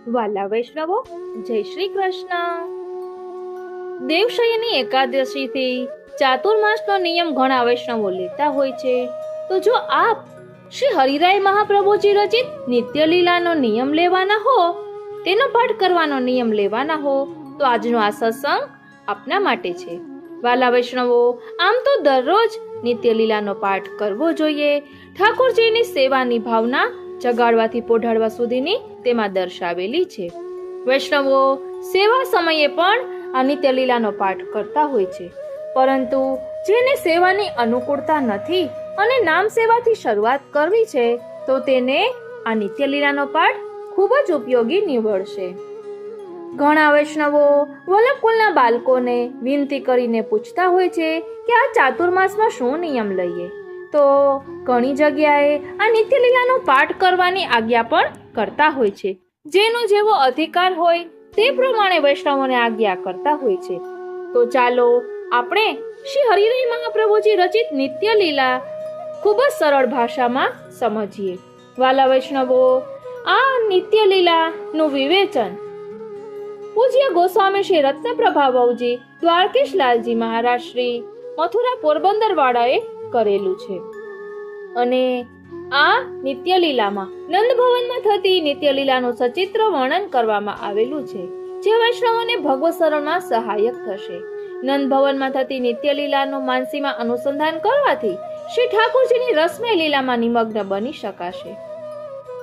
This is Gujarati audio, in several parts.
વાલા વૈષ્ણવો, જય શ્રી કૃષ્ણ. દેવશયની એકાદશીથી ચાતુર્માસનો નિયમ ઘણા વૈષ્ણવો લેતા હોય છે. તો જો આપ શ્રી હરિરાય મહાપ્રભુજી રચિત નિત્ય લીલાનો નિયમ લેવાના હો, તેનો પાઠ કરવાનો નિયમ લેવાના હો, તો આજનો આ સત્સંગ આપના માટે છે. વાલા વૈષ્ણવો, આમ તો દરરોજ નિત્ય લીલાનો પાઠ કરવો જોઈએ. ઠાકોરજીની સેવાની ભાવના જગાડવાથી પોઢાડવા સુધીની તેમાં દર્શાવેલી છે. વૈષ્ણવો સેવા સમયે પણ આ નિત્ય લીલાનો પાઠ કરતા હોય છે, પરંતુ જેને સેવાની અનુકૂળતા નથી અને નામ સેવાથી શરૂઆત કરવી છે, તો તેને આ નિત્ય લીલાનો પાઠ ખૂબ જ ઉપયોગી નીવડશે. ઘણા વૈષ્ણવો વલ્લભકુલના બાળકોને વિનંતી કરીને પૂછતા હોય છે કે આ ચાતુર્માસમાં શું નિયમ લઈએ, તો ઘણી જગ્યાએ આ નિત્ય લીલાનો પાઠ કરવાની આજ્ઞા પણ કરતા હોય છે. જેનો જેવો અધિકાર હોય તે પ્રમાણે વૈષ્ણવોને આજ્ઞા કરતા હોય છે. તો ચાલો આપણે શ્રી હરિરાય મહાપ્રભુજી રચિત નિત્ય લીલા ખૂબ જ સરળ ભાષામાં સમજીએ. વાલા વૈષ્ણવો, આ નિત્ય લીલાનું વિવેચન પૂજ્ય ગોસ્વામી શ્રી રત્નપ્રભાવજી દ્વારકેશ લાલજી મહારાજ શ્રી મથુરા પોરબંદર વાળાએ કરેલું છે. અને આ નિત્ય લીલામાં નંદ ભવનમાં થતી નિત્ય લીલાનું સચિત્ર વર્ણન કરવામાં આવેલું છે, જે વૈષ્ણવોને ભગવત શરણમાં સહાયક થશે. નંદ ભવનમાં થતી નિત્ય લીલાનું માનસીમાં અનુસંધાન કરવાથી શ્રી ઠાકોરજીની રસમય લીલામાં નિમગ્ન બની શકાશે.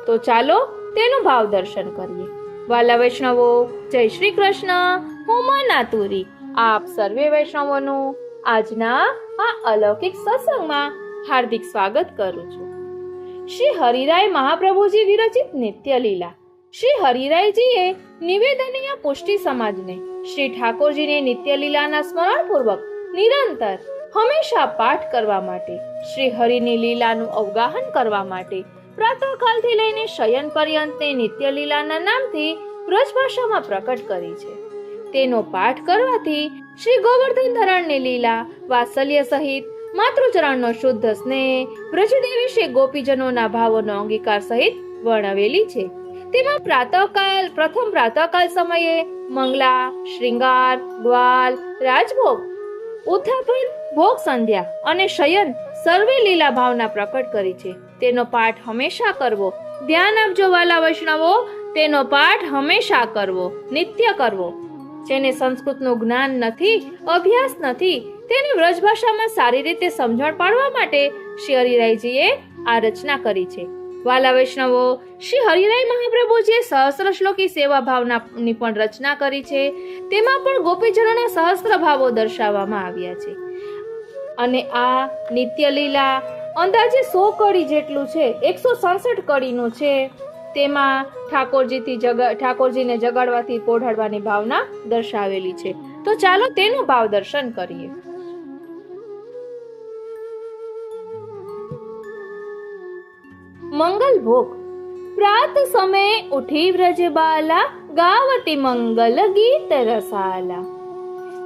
તો ચાલો તેનું ભાવ દર્શન કરીએ. વાલા વૈષ્ણવો, જય શ્રી કૃષ્ણ. હું માનાતુરી આપ સર્વે વૈષ્ણવોનું આજના આ અલૌકિક સત્સંગમાં હાર્દિક સ્વાગત કરું છું. શ્રી હરિરાય મહાપ્રભુજી વિરચિત નિત્ય લીલા. શ્રી હરિરાયજીએ નિવેદનીય પુષ્ટિ સમાજને શ્રી ઠાકોરજીને નિત્ય લીલાના સ્મરણ પૂર્વક નિરંતર હંમેશા પાઠ કરવા માટે, શ્રી હરિની લીલાનું અવગાહન કરવા માટે પ્રાતઃકાલથી લઈને શયન પર્યંતને નિત્ય લીલાના નામથી વ્રજભાષામાં પ્રકટ કરી છે. તેનો પાઠ કરવાથી શ્રી ગોવર્ધન ધરણની લીલા વાત્સલ્ય સહિત માતૃચરણનો શુદ્ધ સ્નેહ, વ્રજદેવી શ્રી ગોપીજનોના ભાવોનો અંગીકાર સહિત વર્ણવેલી છે. તેમાં પ્રથમ પ્રાતઃકાલ સમયે મંગલા, શ્રૃંગાર, ગ્વાલ, રાજભોગ, ઉત્થાપન, ભોગ સંધ્યા અને શયન સર્વે લીલા ભાવના પ્રકટ કરી છે. તેનો પાઠ હંમેશા કરવો. ધ્યાન આપજો વાલા વૈષ્ણવો, તેનો પાઠ હંમેશા કરવો, નિત્ય કરવો. જેને સંસ્કૃતનું જ્ઞાન નથી, અભ્યાસ નથી, તેને વ્રજભાષામાં સારી રીતે સમજણ પાડવા માટે શ્રી હરિરાયજીએ આ રચના કરી છે. વાલા વૈષ્ણવો, શ્રી હરિરાય મહાપ્રભુજીએ સહસ્ત્ર શ્લોકી સેવા ભાવનાની પણ રચના કરી છે. તેમાં પણ ગોપીજનોના સહસ્ત્ર ભાવો દર્શાવવામાં આવ્યા છે. અને આ નિત્ય લીલા અંદાજે 100 કડી જેટલું છે, 167 કડીનું છે. તેમાં ઠાકોરજીને જગાડવાથી પોઢાડવાની ભાવના દર્શાવેલી છે. તો ચાલો તેનું ભાવ દર્શન કરીએ. મંગલ ભોગ. પ્રાત સમયે ઉઠી વ્રજબાલા, ગાવતી મંગલ ગીત રસાલા.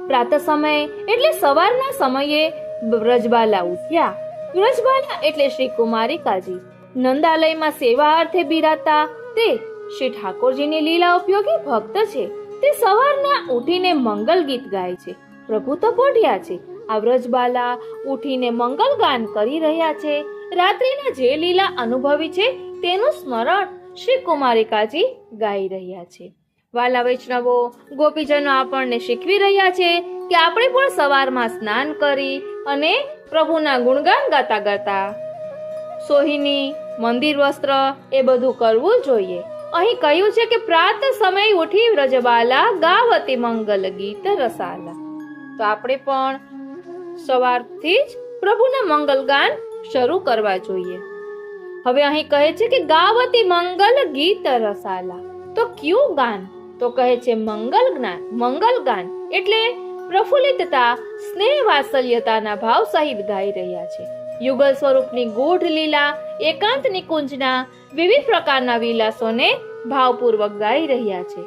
પ્રાત સમય એટલે સવારના સમયે વ્રજબાલા ઉઠ્યા. વ્રજબાલા એટલે શ્રી કુમારિકાજી નંદાલયમાં સેવા અર્થે બિરાતા તે શ્રી ઠાકોરજીની લીલા ઉપયોગી ભક્ત છે. તે સવારના ઉઠીને મંગલ ગીત ગાય છે. પ્રભુ તો પોઢ્યા છે. આ વ્રજબાલા ઉઠીને મંગલ ગાન કરી રહ્યા છે. રાત્રિના જે લીલા અનુભવી છે તેનું સ્મરણ શ્રી કુમારિકાજી ગાઈ રહ્યા છે. વાલા વૈષ્ણવો, ગોપીજનો આપણને શીખવી રહ્યા છે કે આપણે પણ સવારમાં સ્નાન કરી અને પ્રભુના ગુણગાન ગાતા ગાતા સોહિની, મંદિર વસ્ત્ર એ બધું કરવું જોઈએ. અહીં કહ્યું છે કે પ્રાત સમય ઉઠી વ્રજબાલા, ગાવતી મંગલ ગીત રસાલા. તો આપણે પણ સવારથી જ પ્રભુના મંગલ ગાન શરૂ કરવા જોઈએ. હવે અહીં કહે છે કે ગાવતી મંગલ ગીત રસાલા. તો ક્યું ગાન? તો કહે છે મંગલ જ્ઞાન. મંગલ ગાન એટલે પ્રફુલ્લિતતા, સ્નેહ, વાત્સલ્યતાના ભાવ સહિત ગાઈ રહ્યા છે. યુગલ સ્વરૂપની ગૂઢ લીલા, એકાંત નિકુંજના વિવિધ પ્રકારના વિલાસોને ભાવપૂર્વક ગાઈ રહ્યા છે.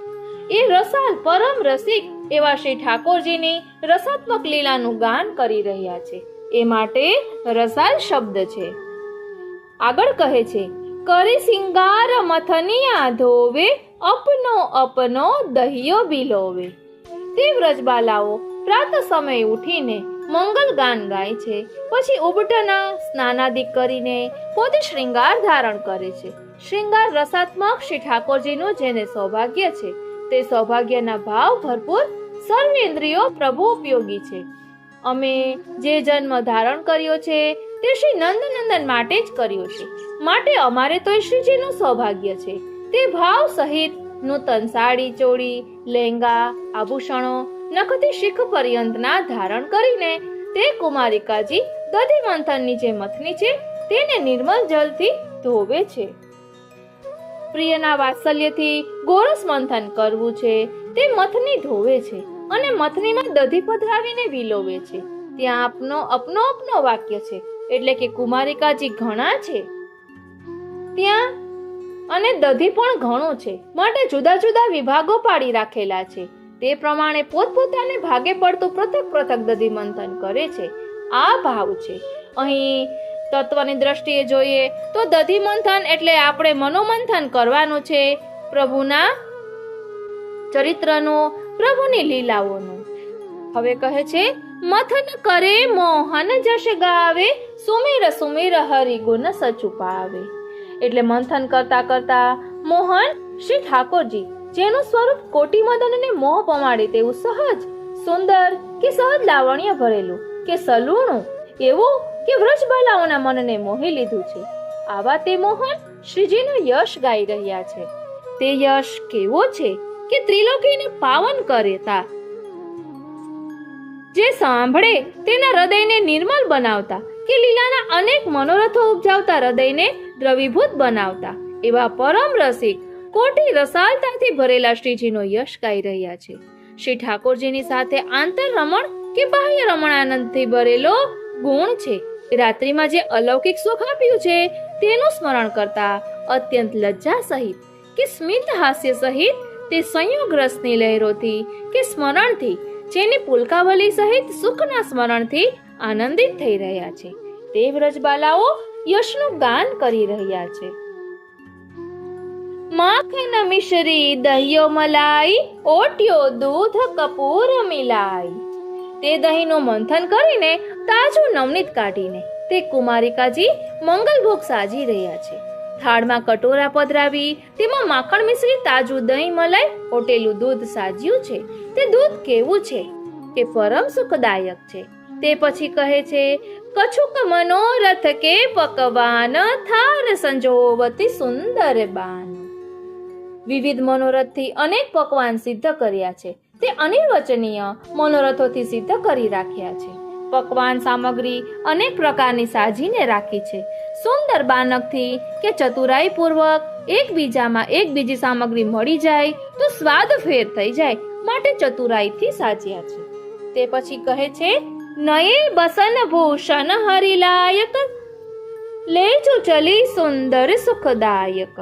એ રસાલ પરમ રસિક એવા શ્રી ઠાકોરજીની રસાત્મક લીલાનું ગાન કરી રહ્યા છે. એ માટે રસાલ શબ્દ છે. આગળ કહે છે, કરી સિંગાર મથનિયા ધોવે અપનો અપનો દહિયો બિલોવે. તે વ્રજબાલાઓ પ્રાત સમયે ઉઠીને મંગલ ગાન ગાય છે. પછી ઉબટના સ્નાનાદિક કરીને પોતે શ્રૃંગાર ધારણ કરે છે. શ્રૃંગાર રસાત્મક શ્રી ઠાકોરજીનું જેને સૌભાગ્ય છે તે સૌભાગ્યના ભાવ ભરપૂર સર્વેન્દ્રિયો પ્રભુ ઉપયોગી છે. અમે જે જન્મ ધારણ કર્યો છે તે શ્રી નંદનંદન માટે જ કર્યો છે, માટે અમારે તો શ્રીજીનું સૌભાગ્ય છે. તે ભાવ સહિત નૂતન સાડી ચોળી લહેંગા આભૂષણો નખથી શીખ પર્યંતના ધારણ કરીને તે કુમારિકાજી દધી મંથનની જે મથની છે તેને નિર્મલ જલથી ધોવે છે. પ્રિયના વાત્સલ્યથી ગોરસ મંથન કરવું છે તે મથની ધોવે છે અને મથનીમાં દધી પધરાવીને વિલોવે છે. ત્યાં આપનો અપનો અપનો વાક્ય છે, એટલે કે કુમારિકાજી ઘણા છે ત્યાં અને દધી પણ ઘણો છે, માટે જુદા જુદા વિભાગો પાડી રાખેલા છે. તે પ્રમાણે પોતપોતાને ભાગે પડતું પૃથક પૃથક દધી મંથન કરે છે. આ ભાવ છે. અહીં તત્વની દ્રષ્ટિએ જોઈએ તો દધી મંથન એટલે આપણે મનોમંથન કરવાનું છે, પ્રભુના ચરિત્રનું, પ્રભુની લીલાઓનું. હવે કહે છે, મથન કરે મોહન જશ ગાવે, સુમિર સુમિર હરિ ગુણ સચુ પાવે. એટલે મંથન કરતા કરતા મોહન શ્રી ઠાકોરજી જેનું સ્વરૂપ કોટી મદનને મોહ પમાડે તેવું સહજ સુંદર કે સહજ લાવણ્ય ભરેલું કે સલૂણું એવું કે વ્રજબાલાઓના મનને મોહી લીધું છે, આવા તે મોહન શ્રીજીનું યશ ગાઈ રહ્યા છે. તે યશ કેવો છે કે ત્રિલોકીને પાવન કરેતા, જે સાંભળે તેના હૃદયને નિર્મલ બનાવતા કે લીલાના અનેક મનોરથો ઉપજાવતા હૃદયને દ્રવીભૂત બનાવતા એવા પરમ રસિક કોટી રસાલતાથી ભરેલા શ્રીજીનો યશ ગાઈ રહ્યા છે. શ્રી ઠાકોરજીની સાથે આંતર રમણ કે બાહ્ય રમણાનંદથી ભરેલો ગુણ છે. રાત્રિમાં જે અલૌકિક સુખ આપ્યું છે તેનું સ્મરણ કરતા અત્યંત લજ્જા સહિત કે સ્મિત હાસ્ય સહિત તે સંયોગ રસની લહેરોથી કે સ્મરણથી જેની પુલકાવલી સહિત સુખના સ્મરણથી આનંદિત થઈ રહ્યા છે. તે વ્રજબાલાઓ યશનું ગાન કરી રહ્યા છે. માખન મિશ્રી દહિયો મલાઈ, ઓટ્યો દૂધ કપૂર મિલાઈ. તે દહીંનું મંથન કરીને તાજું નવનીત કાઢીને તે કુમારિકાજી મંગલ ભોગ સાજી રહ્યા છે. થાળમાં કટોરા પધરાવી તેમાં માખણ મિશ્રી તાજું દહીં મલાઈ ઓટેલું દૂધ સાજ્યું છે. તે દૂધ કેવું છે કે પરમ સુખદાયક છે. તે પછી કહે છે, કછુક મનોરથ કે પકવાન, થાર સંજોવતી સુંદર બાન. વિવિધ મનોરથથી અનેક પકવાન સિદ્ધ કર્યા છે. તે અનિર્વચનીય મનોરથોથી સિદ્ધ કરી રાખ્યા છે. પકવાન સામગ્રી અનેક પ્રકારની સાજીને રાખી છે. સુંદર બાનકથી કે ચતુરાઈ પૂર્વક એકબીજામાં એક બીજી સામગ્રી મળી જાય તો સ્વાદ ફેર થઈ જાય, માટે ચતુરાઈથી સાજ્યા છે. તે પછી કહે છે, નયે બસન ભૂષણ હરિલાયક, લેજો ચલી સુંદર સુખદાયક.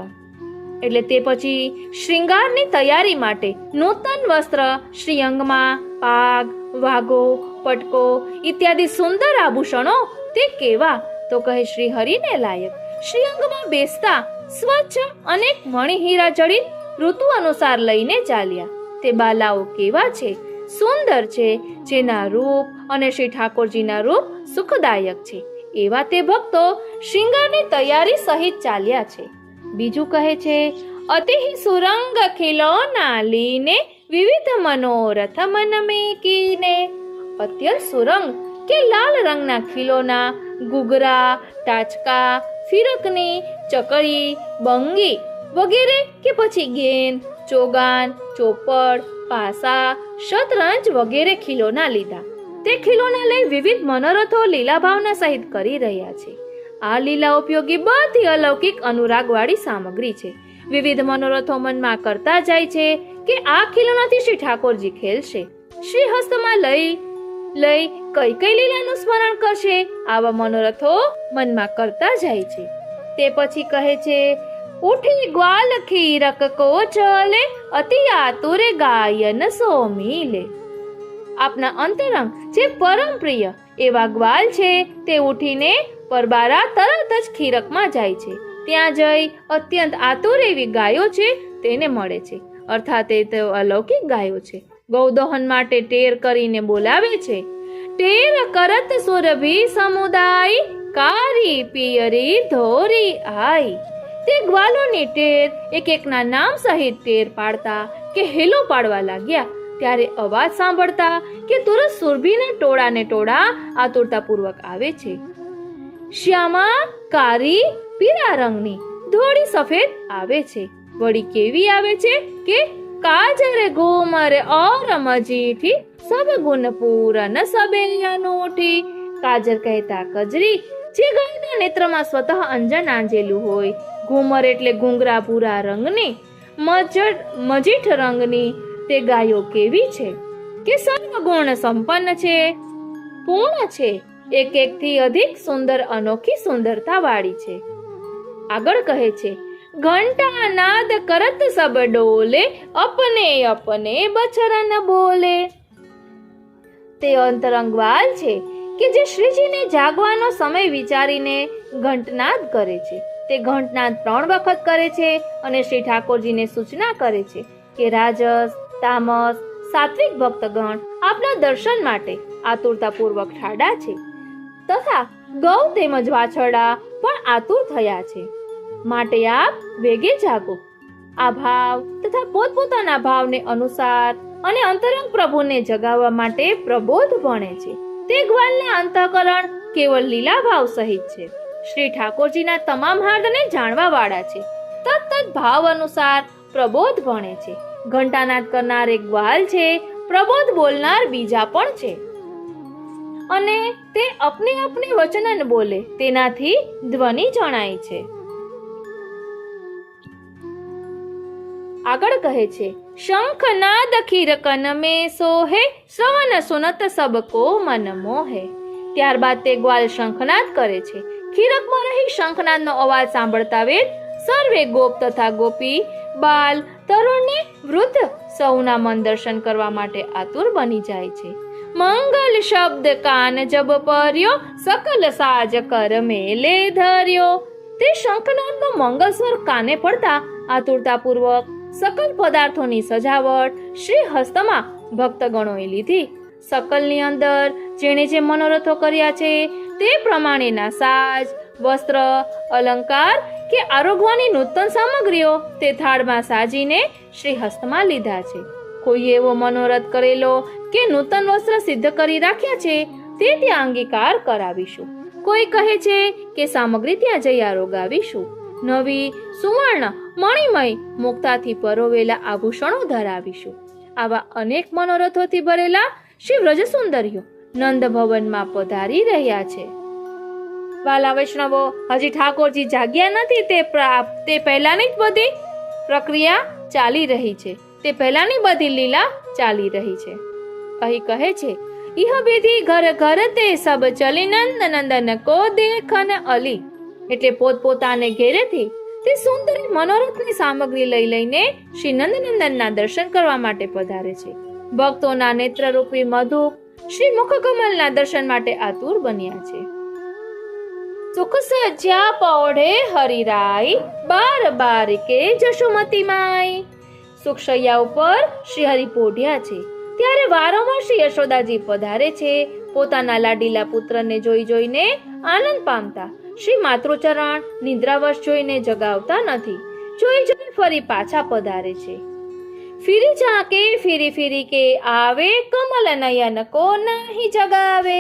એટલે તે પછી શ્રૃંગારની તૈયારી માટે નૂતન વસ્ત્ર, શ્રીઅંગમાં પાગ, વાઘો, પટકો ઇત્યાદિ સુંદર આભૂષણો તે કેવા તો કહે શ્રી હરિને લાયક. શ્રીઅંગમાં બેસતા સ્વચ્છ અનેક મણિહીરા જડિત ઋતુ અનુસાર લઈને ચાલ્યા. તે બાલાઓ કેવા છે, સુંદર છે, જેના રૂપ અને શ્રી ઠાકોરજીના રૂપ સુખદાયક છે. એવા તે ભક્તો શ્રૃંગારની તૈયારી સહિત ચાલ્યા છે. બીજું કહે છે, અતિ સુરંગ ખિલોના લીને, વિવિધ મનોરથ મન મેં કીને. અત્યંત સુરંગ કે લાલ રંગના ખિલોના, ગુગરા, ટાચકા, ફિરકની, ચકરી, બંગી વગેરે કે પછી ગેંદ, ચોગાન, ચોપડ, પાસા, શતરંજ વગેરે ખિલોના લીધા. તે ખિલોના લઈ વિવિધ મનોરથો લીલા ભાવના સહિત કરી રહ્યા છે. આ લીલા ઉપયોગી બધી અલૌકિક અનુરાગવાળી સામગ્રી છે. વિવિધ મનોરથો મનમાં કરતા જાય છે કે આ ખિલોનાથી શ્રી ઠાકોરજી ખેલશે. શ્રી હસ્તમાં લઈ કઈ કઈ લીલાનું સ્મરણ કરશે, આવા મનોરથો મનમાં કરતા જાય છે. તે પછી કહે છે, ઉઠી ગ્વાલ ખીરક કો ચલે, અતિ આતુરે ગાયન સોમીલે. આપના અંતરંગ જે પરમ પ્રિય એવા ગ્વાલ છે તે ઉઠીને પરબારા તરત જ ખીરકમાં જાય છે. ત્યાં જઈ અત્યંત આતુર એવી ગાયો છે તેને મળે છે, અર્થાત એ તો અલૌકિક ગાયો છે. ગૌદહન માટે ટેર કરીને બોલાવે છે. ટેર કરત સુરભી સમુદાય, કારી પિયરી ધોરી આઈ. તે ગ્વાલોની ટેર એક એકના નામ સહિત ટેર પાડતા કે હેલો પાડવા લાગ્યા. ત્યારે અવાજ સાંભળતા કે તુરત સુરભીના ટોળાને ટોળા આતુરતાપૂર્વક આવે છે. શ્યામા કારી પીળા રંગની, ધોળી સફેદ આવે છે. વળી કેવી આવે છે કે કાજર ઘૂમર ઓર મજીઠી, સબ ગુણ પૂરન સબે અનૂઠી. કાજર કહેતા કજરી, જે ગાયના નેત્રમાં સ્વતઃ અંજન આંજેલું હોય. ઘૂમર એટલે ઘૂંઘરા ભૂરા રંગની. મજીઠ રંગની તે ગાયો કેવી છે કે સર્વગુણ સંપન્ન છે, પૂર્ણ છે, એક એકથી અધિક સુંદર, અનોખી સુંદરતા વાળી છે. આગળ કહે છે, ઘંટા નાદ કરત સબ ડોલે, અપને અપને બચરન બોલે. તે અંતરંગવાલ છે કે જે શ્રીજીને જાગવાનો સમય વિચારીને ઘંટનાદ કરે છે. તે ઘંટનાદ 3 વખત કરે છે અને શ્રી ઠાકોરજીને સૂચના કરે છે કે રાજસ, તામસ, સાત્વિક ભક્તગણ આપના દર્શન માટે આતુરતાપૂર્વક ઠાડા છે, તથા ગૌ તેમજ વાછરડા પણ આતુર થયા છે. માટે આપ વેગે જાગો. આ ભાવ તથા પોતપોતાના ભાવને અનુસાર અને અંતરંગ પ્રભુને જગાવવા માટે પ્રબોધ ભણે છે. તે ગ્વાલના અંતઃકરણ કેવળ લીલા ભાવ સહિત છે. શ્રી ઠાકોરજીના તમામ હાર્દને જાણવા વાળા છે. તત્ત ભાવ અનુસાર પ્રબોધ ભણે છે. ઘંટાનાદ કરનાર એક ગ્વાલ છે, પ્રબોધ બોલનાર બીજા પણ છે. અને તે અપને અપને વચનન બોલે, તેનાથી ધ્વનિ જણાય છે. આગળ કહે છે, શંખનાદ ખીરકન में सोहे, શ્રવણ સુનત સબકો મન મોહે. ત્યારબાદ તે ગ્વાલ શંખનાદ કરે છે. ખીરકમાં રહી શંખનાદનો અવાજ સાંભળતા વેત સર્વે ગોપ તથા ગોપી, બાલ, તરુણ ને વૃદ્ધ સૌના મન દર્શન કરવા માટે આતુર બની જાય છે. મંગલ શબ્દ કાન જબ પર્યો, સકલ સાજ કર મેલે ધર્યો. તે શંખનાદનો મંગલ સ્વર કાને પડતા આતુરતાપૂર્વક સકલ પદાર્થોની સજાવટ શ્રી હસ્તમાં ભક્તગણોએ લીધી. સકલની અંદર જેણે જે મનોરથો કર્યા છે તે પ્રમાણેના સાજ, વસ્ત્ર, અલંકાર કે આરોગવાની નૂતન સામગ્રીઓ તે થાળમાં સાજીને શ્રી હસ્તમાં લીધા છે. કોઈ એવો મનોરથ કરેલો કે નૂતન વસ્ત્ર સિદ્ધ કરી રાખ્યા છે તે ત્યાં અંગીકાર કરાવીશું. કોઈ કહે છે કે સામગ્રી ત્યાં જઈ આરોગાવીશું. નવી સુવર્ણ મણિમય મુક્તાથી પરોવેલા આભૂષણો ધરાવીશું. આવા અનેક મનોરથોથી ભરેલા શ્રી વ્રજસુંદરીઓ નંદ ભવનમાં પધારી રહ્યા છે. વાલા વૈષ્ણવો, હજી ઠાકોરજી જાગ્યા નથી તે પહેલાની જ બધી પ્રક્રિયા ચાલી રહી છે. તે પહેલાની બધી લીલા ચાલી રહી છે. અહીં કહે છે, ઇહ વિધિ ઘર ઘર તે સબ ચલી, નંદ નંદન કો દેખન અલી. એટલે પોતપોતાને ઘેરેથી તે સુંદર મનોરથની સામગ્રી લઈ લઈને શ્રી નંદનંદનના દર્શન કરવા માટે પધારે છે. ભક્તોના નેત્રરૂપી મધુ શ્રી મુખકમલના દર્શન માટે આતુર બન્યા છે. સુખ સજ્જા પૌઢે હરિરાય, બાર બાર કે જશુમતી માય. સુખશૈયા ઉપર શ્રી હરિ પોઢ્યા છે ત્યારે વારંવાર શ્રી યશોદાજી પધારે છે. પોતાના લાડીલા પુત્રને જોઈ જોઈને આનંદ પામતા શ્રી માતૃચરણ નિદ્રાવશ જોઈને જગાવતા નથી. જોઈ જોઈ ફરી પાછા પધારે છે. ફીરી ઝાંકે ફીરી ફીરી કે આવે, કમલ નયન કો નહીં જગાવે.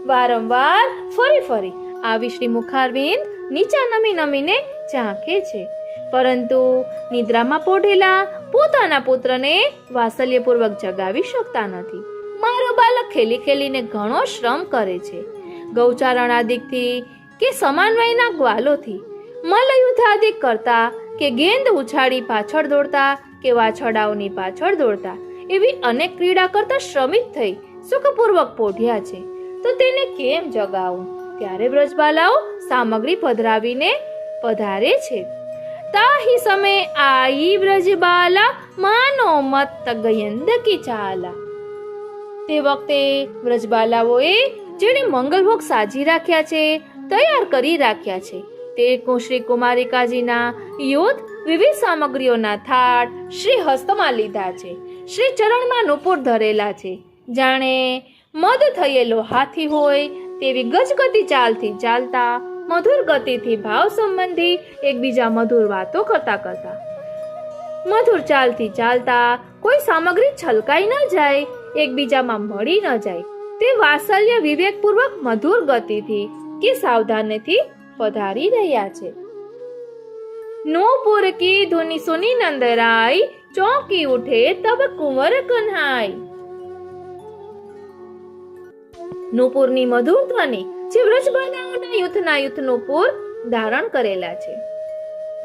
વારંવાર ફરી ફરી આવી શ્રી મુખારવિંદ નીચા નમી નમીને ઝાંકે છે, પરંતુ નિદ્રામાં પોઢેલા પોતાના પુત્રને વાત્સલ્યપૂર્વક જગાવી શકતા નથી. મારો બાલક ખેલી ખેલીને ઘણો શ્રમ કરે છે. ગૌચારણ આદિકથી કે સમાન વયના ગ્વાલોથી, મલ્લયુદ્ધાદિક કરતા કે ગેંદ ઉછાળી પાછળ દોડતા કે વાછરડાઓની પાછળ દોડતા એવી અનેક ક્રીડા કરતા શ્રમિત થઈ સુખપૂર્વક પોઢ્યા છે, તો તેને કેમ જગાવું? ત્યારે વ્રજબાલાઓ સામગ્રી પધરાવીને પધારે છે. તાહી સમે આઈ વ્રજબાલા, માનો મત ગયંદ કી ચાલા. તે વખતે વ્રજબાલાઓએ જેણે મંગલભોગ સાજી રાખ્યા છે, તૈયાર કરી રાખ્યા છે, તે શ્રી કુમારિકાજીના યોધ વિવિધ સામગ્રીઓના થાળ શ્રી હસ્તમાં લીધા છે. શ્રી ચરણમાં નુપુર ધરેલા છે. જાણે મદ થયેલો હાથી હોય તેવી ગજગતી ચાલથી ચાલતા, મધુર ગતિથી ભાવ સંબંધી એકબીજા મધુર વાતો કરતા મધુર ચાલથી ચાલતા કોઈ સામગ્રી છલકાઈ ન જાય, એકબીજામાં મળી ન જાય તે વાત્સલ્ય વિવેકપૂર્વક મધુર ગતિથી કે સાવધાનીથી પધારી રહ્યા છે. નૂપુર કી ધુની સુની નંદરાય, ચોંકી ઉઠે તબ કુંવર કન્હાઈ. નૂપુરની મધુર ધ્વનિ જે વ્રજબાલાઓના યુથ નૂપુર ધારણ કરેલા છે,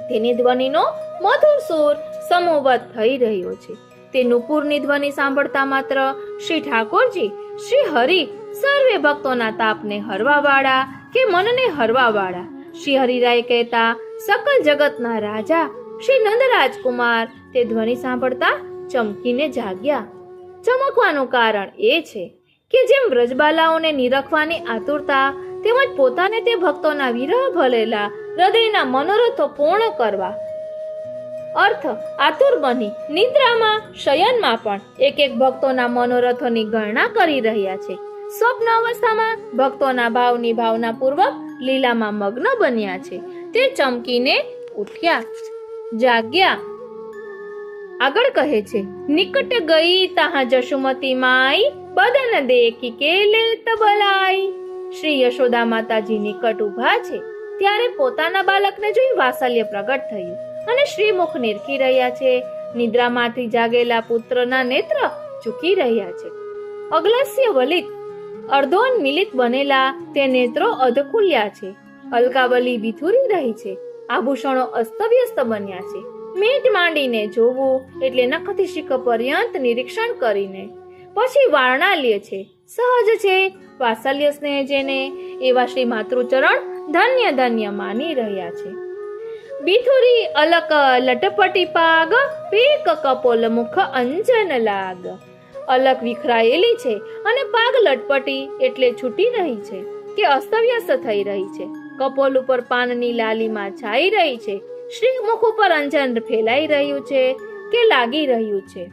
તેની ધ્વનિનો મધુર સુર સમૂહબદ્ધ થઈ રહ્યો છે. તે નૂપુરની ધ્વનિ સાંભળતા માત્ર શ્રી ઠાકોરજી, શ્રી હરિ, સર્વે ભક્તોના તાપને હરવાવાળા કે મનને હરવાવાળા શ્રી હરિરાય કહેતા સકલ જગતના રાજા શ્રી નંદરાજકુમાર તે ધ્વનિ સાંભળતા ચમકીને જાગ્યા. ચમકવાનું કારણ એ છે કે જેમ વ્રજબાલાઓને નિરખવાની આતુરતા, તેમજ પોતાને તે ભક્તોના વિરહ ભરેલા હૃદયના મનોરથો પૂર્ણ કરવા અર્થ આતુર બની નિદ્રામાં, શયનમાં પણ એક એક ભક્તોના મનોરથોની ગણના કરી રહ્યા છે. સ્વપ્ન અવસ્થામાં ભક્તોના ભાવની ભાવના પૂર્વક લીલામાં મગ્ન બન્યા છે. તે ચમકીને ઉઠ્યા, જાગ્યા. આગળ કહે છે, નિકટ ગઈ તાહા જશુમતી માઈ, બદન દેખી કે લે તબલાઈ. શ્રી યશોદા માતાજી નિકટ ઉભા છે ત્યારે પોતાના બાળકને જોઈ વાત્સલ્ય પ્રગટ થયું અને શ્રીમુખ નિરખી રહ્યા છે. નિદ્રામાંથી જાગેલા પુત્રના નેત્ર ઝૂકી રહ્યા છે. અગ્લસ્ય વલિત અર્ધોન્મિલિત બનેલા તે નેત્રો અધખુલ્યા છે. અલકાવલી વિથુરી રહી છે. આભૂષણો અસ્તવ્યસ્ત બન્યા છે. મીટ માંડીને જોવું એટલે નખથી શિખ પર્યંત નિરીક્ષણ કરીને પછી વારણા લે છે. સહજ છે વાત્સલ્ય સ્નેહ જેને, એવા શ્રી માતૃચરણ ધન્ય ધન્ય માની રહ્યા છે. બિથુરી અલક લટપટી પાગ, પેક કપોલ મુખ અંજન લાગ. અલક વિખરાયેલી છે અને પાગ લટપટી એટલે છૂટી રહી છે કે અસ્તવ્યસ્ત થઈ રહી છે. કપોલ ઉપર પાનની લાલીમાં છાઈ રહી છે. શ્રી મુખ ઉપર અંજન ફેલાઈ રહ્યું છે કે લાગી રહ્યું છે.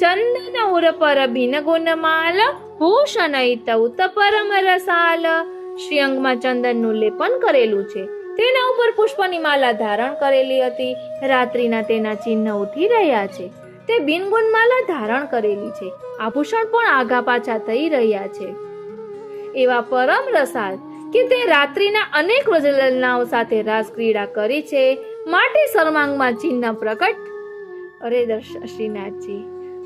ચંદન ઉર પર ભિન ગુણ માલ, ભૂષણ તૌત પરમ રસાલ. શ્રી અંગમાં ચંદનનું લેપન કરેલું છે. તેના ઉપર પુષ્પની માલા ધારણ કરેલી હતી. રાત્રિના તેના ચિહ્ન ઉઠી રહ્યા છે. તે બિનગુણ માલા ધારણ કરેલી છે. આભૂષણ પણ આઘા પાછા થઈ રહ્યા છે. એવા પરમ રસાલ કે તે રાત્રિના અનેક વ્રજલલનાઓ સાથે રાસ ક્રીડા કરી છે, માટે સર્વાંગમાં ચિહ્ન પ્રકટ શ્રીનાથજી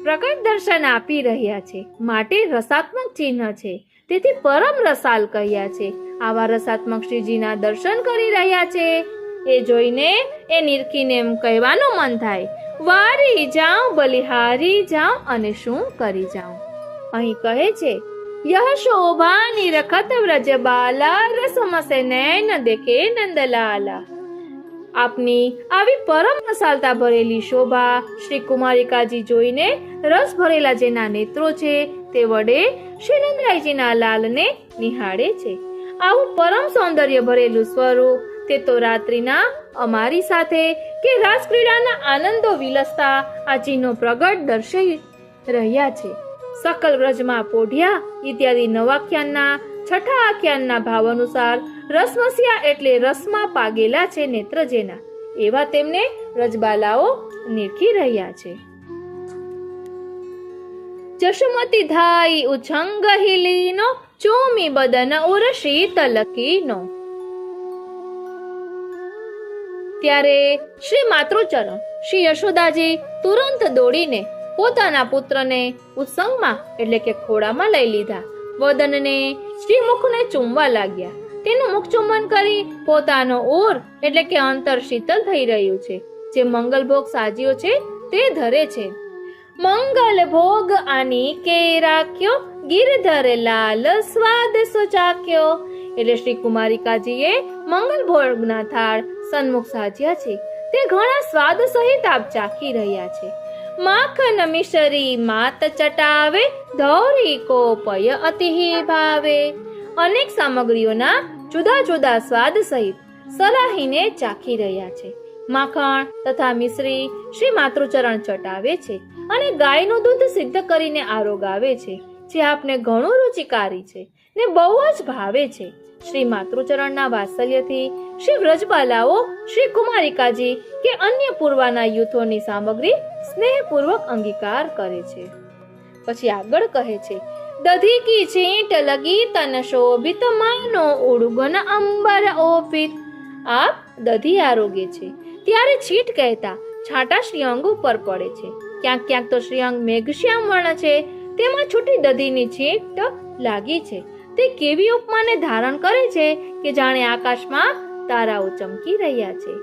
પ્રકટ દર્શન આપી રહ્યા છે, માટે રસાત્મક ચિહ્ન છે. તેથી પરમ રસાલ કહ્યા છે. આવા રસાત્મક શ્રીજીના દર્શન કરી રહ્યા છે. એ જોઈને એ નિરખીને એમ કહેવાનું મન થાય, વારી જાઉં બલિહારી જાઉં અને શું કરી જાઉં. અહીં કહે છે, યહ શોભાની રખત વ્રજ બાલા, રસમસે નૈન દેખે નંદલાલા. આપની આવી પરમ રસાલતા ભરેલી શોભા શ્રી કુમારિકાજી જોઈને રસ ભરેલા જેના નેત્રો છે તે વડે શ્રી નંદરાયજીના લાલને નિહાળે છે. આવું પરમ સૌંદર્ય ભરેલું સ્વરૂપ તે તો રાત્રિના અમારી સાથે કે રાસ ક્રીડાના આનંદો વિલસતા આ ચિહ્નો પ્રગટ દર્શાઈ રહ્યા છે. સકલ વ્રજમાં પોઢ્યા ઇત્યાદિ નવાખ્યાનના છઠ્ઠા આખ્યાનના ભાવ અનુસાર રસમસ્યા એટલે રસમાં પાગેલા છે નેત્ર જેના, એવા તેમને વ્રજબાલાઓ નિરખી રહ્યા છે. જશુમતી ધાઈ ઉછંગ હિલીનો, ચોમી બદન ઉર શીતલકીનો. ત્યારે શ્રી માતૃચરણ શ્રી યશોદાજી તુરંત દોડીને પોતાના પુત્રને ઉત્સંગમાં એટલે કે ખોળામાં લઈ લીધા. વદનને શ્રી મુખને ચૂમવા લાગ્યા. તેનું મુખ ચુંબન કરી પોતાનો ઓર એટલે કે અંતર શીતલ થઈ રહ્યું છે. જે મંગલ ભોગ સાજ્યો છે તે ધરે છે. મંગલ ભોગ આની કે રાખ્યો, ગિરધર લાલ સ્વાદ સુચાખ્યો. એટલે શ્રી કુમારિકાજીએ મંગલ ભોગના થાળ સન્મુખ સાજ્યા છે. તે ઘણા સ્વાદ સહિત આપ ચાખી રહ્યા છે. માખન મિશ્રી માત ચટાવે, ધૌરી કોપય અતિહિ ભાવે. અનેક સામગ્રીઓના જુદા જુદા સ્વાદ સહિત સલાહીને ચાખી રહ્યા છે. માખણ તથા મિશ્રી શ્રી માતૃચરણ ચટાવે છે અને ગાયનું દૂધ સિદ્ધ કરીને આરોગાવે છે, જે આપને ઘણું રુચિકારી છે ને બહુ જ ભાવે છે. શ્રી માતૃચરણના વાત્સલ્યથી શ્રી વ્રજબાલાઓ, શ્રી કુમારિકાજી કે અન્ય પૂર્વાના યુથોની સામગ્રી સ્નેહપૂર્વક અંગીકાર કરે છે. પછી આગળ કહે છે, દધી કી છીંટ લગી તન શોભિત માનો ઉડુગન અંબર ઓપિત. આપ દધી આરોગે છે ત્યારે છીંટ કહેતા છાંટા શ્રીઅંગ ઉપર પડે છે. ક્યાંક ક્યાંક તો શ્રીઅંગ મેઘશ્યામ વર્ણ છે, તેમાં છૂટી દધીની છીંટ લાગી છે. તે કેવી ઉપમાને ધારણ કરે છે કે જાણે આકાશમાં તારાઓ ચમકી રહ્યા છે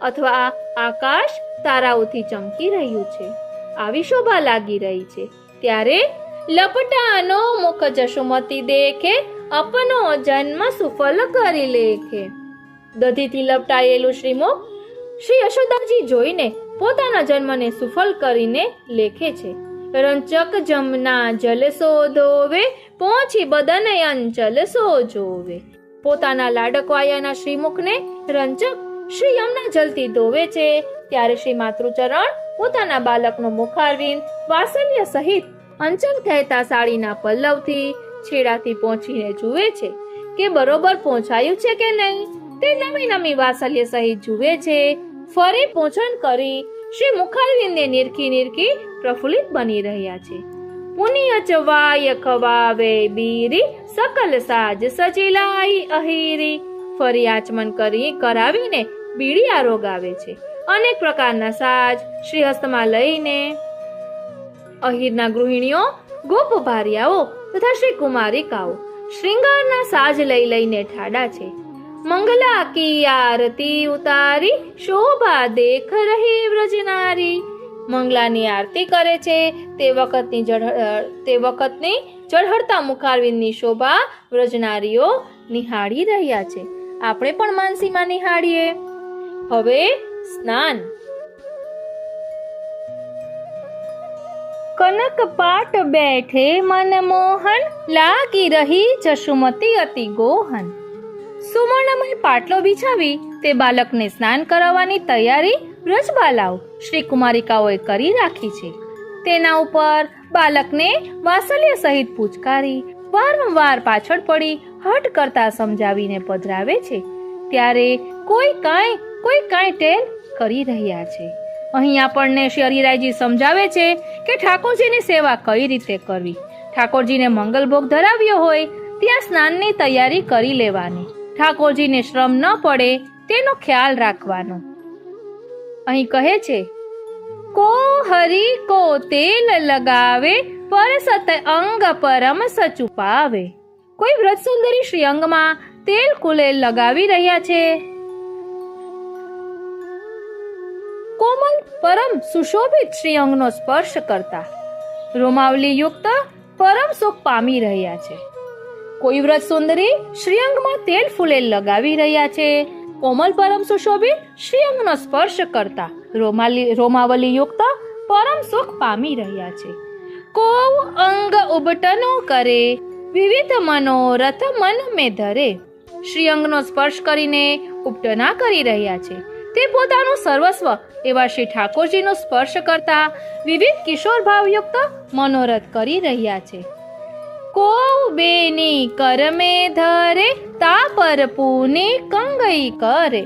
અથવા આકાશ તારાઓથી ચમકી રહ્યું છે, આવી શોભા લાગી રહી છે. ત્યારે લપટાનો મુખ જશુમતી દેખે, અપનો જન્મ સુફલ કરી લેખે. દધીથી લપટાયેલું શ્રીમુખ શ્રી યશોદાજી જોઈને પોતાના જન્મને સુફલ કરીને લેખે છે. રંચક જમના જલ સો ધોવે, પહોંચી બદન અંચલ સો જોવે. પોતાના લાડકવાયાના શ્રીમુખને રંચક શ્રી યમુના જલથી ધોવે છે. ત્યારે શ્રી માતૃચરણ પોતાના બાલકનો મુખારવિંદ વાત્સલ્ય સહિત અંચલ કહેતા સાડીના પલ્લવથી છેડાથી પહોંચીને જુએ છે કે બરોબર પહોંચાયું છે કે નહીં. તે નમી નમી વાત્સલ્ય સહિત જુએ છે. ફરી પૂંછન કરી શ્રી મુખારવિંદને નિરખી પ્રફુલ્લિત બની રહ્યા છે. પુનિય ચવાય ખવાવે બીરી, સકલ સાજ સચિલાઈ અહીરી. ફરી આચમન કરાવીને બીડી આરોગાવે છે. અનેક પ્રકારના સાજ શ્રી હસ્તમાં લઈને અહીરના ગૃહિણીઓ, ગોપ ભાર્યાઓ તથા શ્રી કુમારિકાઓ શ્રૃંગારના સાજ લઈને ઠાડા છે. મંગલા કી આરતી ઉતારી, શોભા દેખ રહી વ્રજનારી. મંગલાની આરતી કરે છે. તે વખતની ચઢળતા મુખારવિંદની શોભા વ્રજનારીઓ નિહાળી રહ્યા છે. આપણે પણ માનસીમાં નિહાળીએ. હવે સ્નાન. કનક પાટ બેઠે મનમોહન, લાગી રહી જશુમતી અતિ ગોહન. સુવર્ણમય પાટલો બિછાવી તે બાલકને સ્નાન કરાવવાની તૈયારી વ્રજબાલાઓ શ્રી કુમારિકાઓએ કરી રાખી છે. તેના ઉપર બાલકને વાત્સલ્ય સહિત પૂચકારી વારંવાર પાછળ પડી હઠ કરતા સમજાવીને પધરાવે છે. ત્યારે કોઈ કાંઈ ટેર કરી રહ્યા છે. અહીં આપણને શ્રી હરિરાયજી સમજાવે છે કે ઠાકોરજીની સેવા કઈ રીતે કરવી. ઠાકોરજીને મંગલભોગ ધરાવ્યો હોય ત્યાં સ્નાનની તૈયારી કરી લેવાની. ઠાકોરજીને શ્રમ ન પડે તેનો ખ્યાલ રાખવાનો. અહીં કહે છે, કો હરી કો તેલ લગાવે, પરસત અંગ પરમ સચુપાવે. કોઈ વ્રત સુંદરી શ્રી અંગમાં તેલ કુલેલ લગાવી રહ્યા છે. કોમલ પરમ સુશોભિત શ્રી અંગનો સ્પર્શ કરતા રોમાવલી યુક્ત પરમ સુખ પામી રહ્યા છે. કોઈ વ્રત સુંદરી શ્રીઅંગમાં તેલ ફૂલેલ લગાવી રહ્યા છે. કોમલ પરમ સુશોભિત શ્રીઅંગનો સ્પર્શ કરતા રોમાવલી યુક્ત પરમ સુખ પામી રહ્યા છે. કો અંગ ઉબટનો કરે, વિવિધ મનોરથ મન મે ધરે. શ્રીઅંગનો સ્પર્શ કરીને ઉપટના કરી રહ્યા છે. તે પોતાનું સર્વસ્વ એવા શ્રી ઠાકોરજીનો સ્પર્શ કરતા વિવિધ કિશોર ભાવયુક્ત મનોરથ કરી રહ્યા છે. કો બેની કરમે ધરે, તા પર પૂને કંગઈ કરે.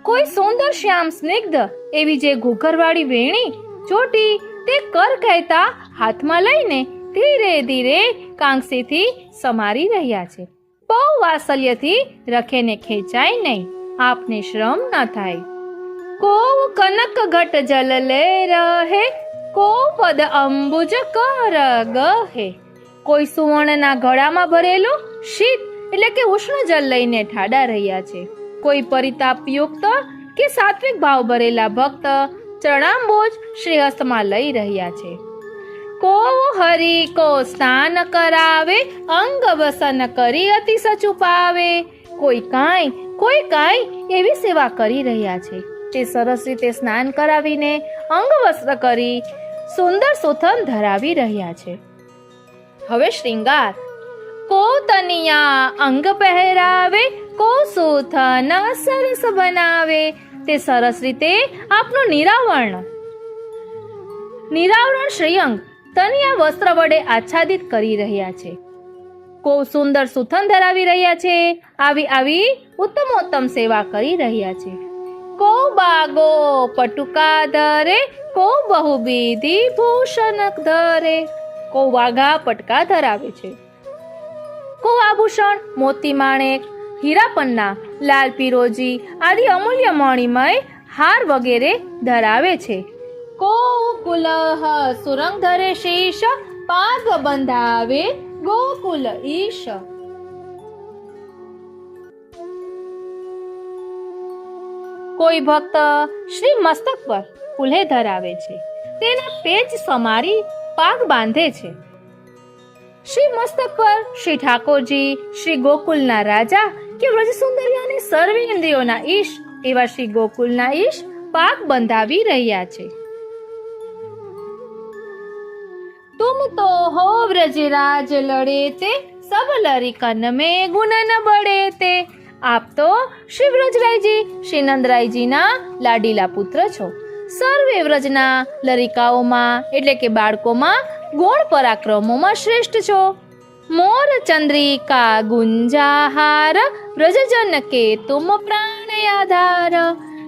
કોઈ સુંદર શ્યામ સ્નિગ્ધ એવી જે ઘૂઘરવાળી વેણી ચોટી તે કર કહેતા હાથમાં લઈને ધીરે ધીરે કાંસીથી સમારી રહ્યા છે. બહુ વાત્સલ્યથી રખેને ખેંચાય નહીં, આપને શ્રમ ન થાય. કો કનક ઘટ જલ લે રહે, કો પદ અંબુજ કર ગહે. કોઈ સુવર્ણના ઘડામાં ભરેલું શીત એટલે કે ઉષ્ણ જલ લઈને ઠાડા રહ્યા છે. કોઈ પરિતાપયુક્ત કે સાત્વિક ભાવ ભરેલા ભક્ત ચરણાંબોજ શ્રી હસ્તમાં લઈ રહ્યા છે. કો હરિ કો સ્નાન કરાવે, અંગ વસન કરી અતિ સચુપાવે. કોઈ કાંઈ એવી સેવા કરી રહ્યા છે. તે સરસ રીતે સ્નાન કરાવીને અંગ વસ્ત્ર કરી સુંદર સુથન ધરાવી રહ્યા છે. હવે શ્રૃંગાર. કો તનિયા અંગ પહેરાવે, કો સુથન સરસ બનાવે. તે સરસ રીતે આપનું નિરાવરણ શ્રેયંગ તનિયા વસ્ત્ર વડે આચ્છાદિત કરી રહ્યા છે. કોઈ સુંદર સુથન ધરાવી રહ્યા છે. આવી ઉત્તમોત્તમ સેવા કરી રહ્યા છે. કો બાગો પટુકા ધરે, કો બહુવિધી ભૂષણ ધરે. કો વાઘા પટકા ધરાવે છે. કો આભૂષણ મોતી માણેક, હીરા પન્ના, લાલ પીરોજી આદિ અમૂલ્ય મણિમય હાર વગેરે ધરાવે છે. કો કુલહ સુરંગ ધરે શીશ, પાગ બંધાવે ગોકુલ ઈશ. કોઈ ભક્ત શ્રી મસ્તક પર કુલ્હે ધરાવે છે. તેના પેજ સમારી પાગ બાંધે છે. શ્રી મસ્તક પર શ્રી ઠાકોરજી શ્રી ગોકુલના રાજા કે વ્રજ સુંદરીઓની સર્વે ઇન્દ્રિયોના ઈશ એવા શ્રી ગોકુલના ઈશ પાગ બંધાવી રહ્યા છે. તુમ તો હો વ્રજરાજ લડે તે, સબ લરિકન મેં ગુણ ન બળે તે. આપ તો શ્રી વ્રજરાયજી શ્રી નંદરાયજીના લાડીલા પુત્ર છો. સર્વે વ્રજના લરિકાઓમાં એટલે કે બાળકોમાં ગુણ પરાક્રમોમાં શ્રેષ્ઠ છો. મોર ચંદ્રિકા ગુંજાહાર, વ્રજજન કે તુમ પ્રાણ આધાર.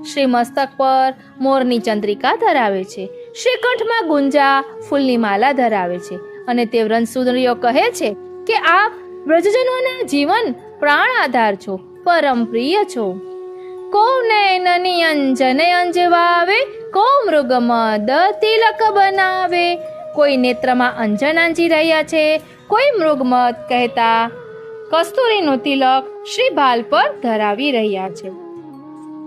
શ્રી મસ્તક પર મોરની ચંદ્રિકા ધરાવે છે. શ્રી કંઠમાં ગુંજા ફૂલની માલા ધરાવે છે. અને તે વ્રજસુંદરીઓ કહે છે કે આપ વ્રજજનોના જીવન પ્રાણ આધાર છો, પરમ પ્રિય છો. કો નયનની અંજન અંજવાવે, કો મૃગ મદ તિલક બનાવે. કોઈ નેત્રમાં અંજન આંજી રહ્યા છે, કોઈ મૃગમદ કહેતા કસ્તુરીનું તિલક શ્રી ભાલ પર ધરાવી રહ્યા છે.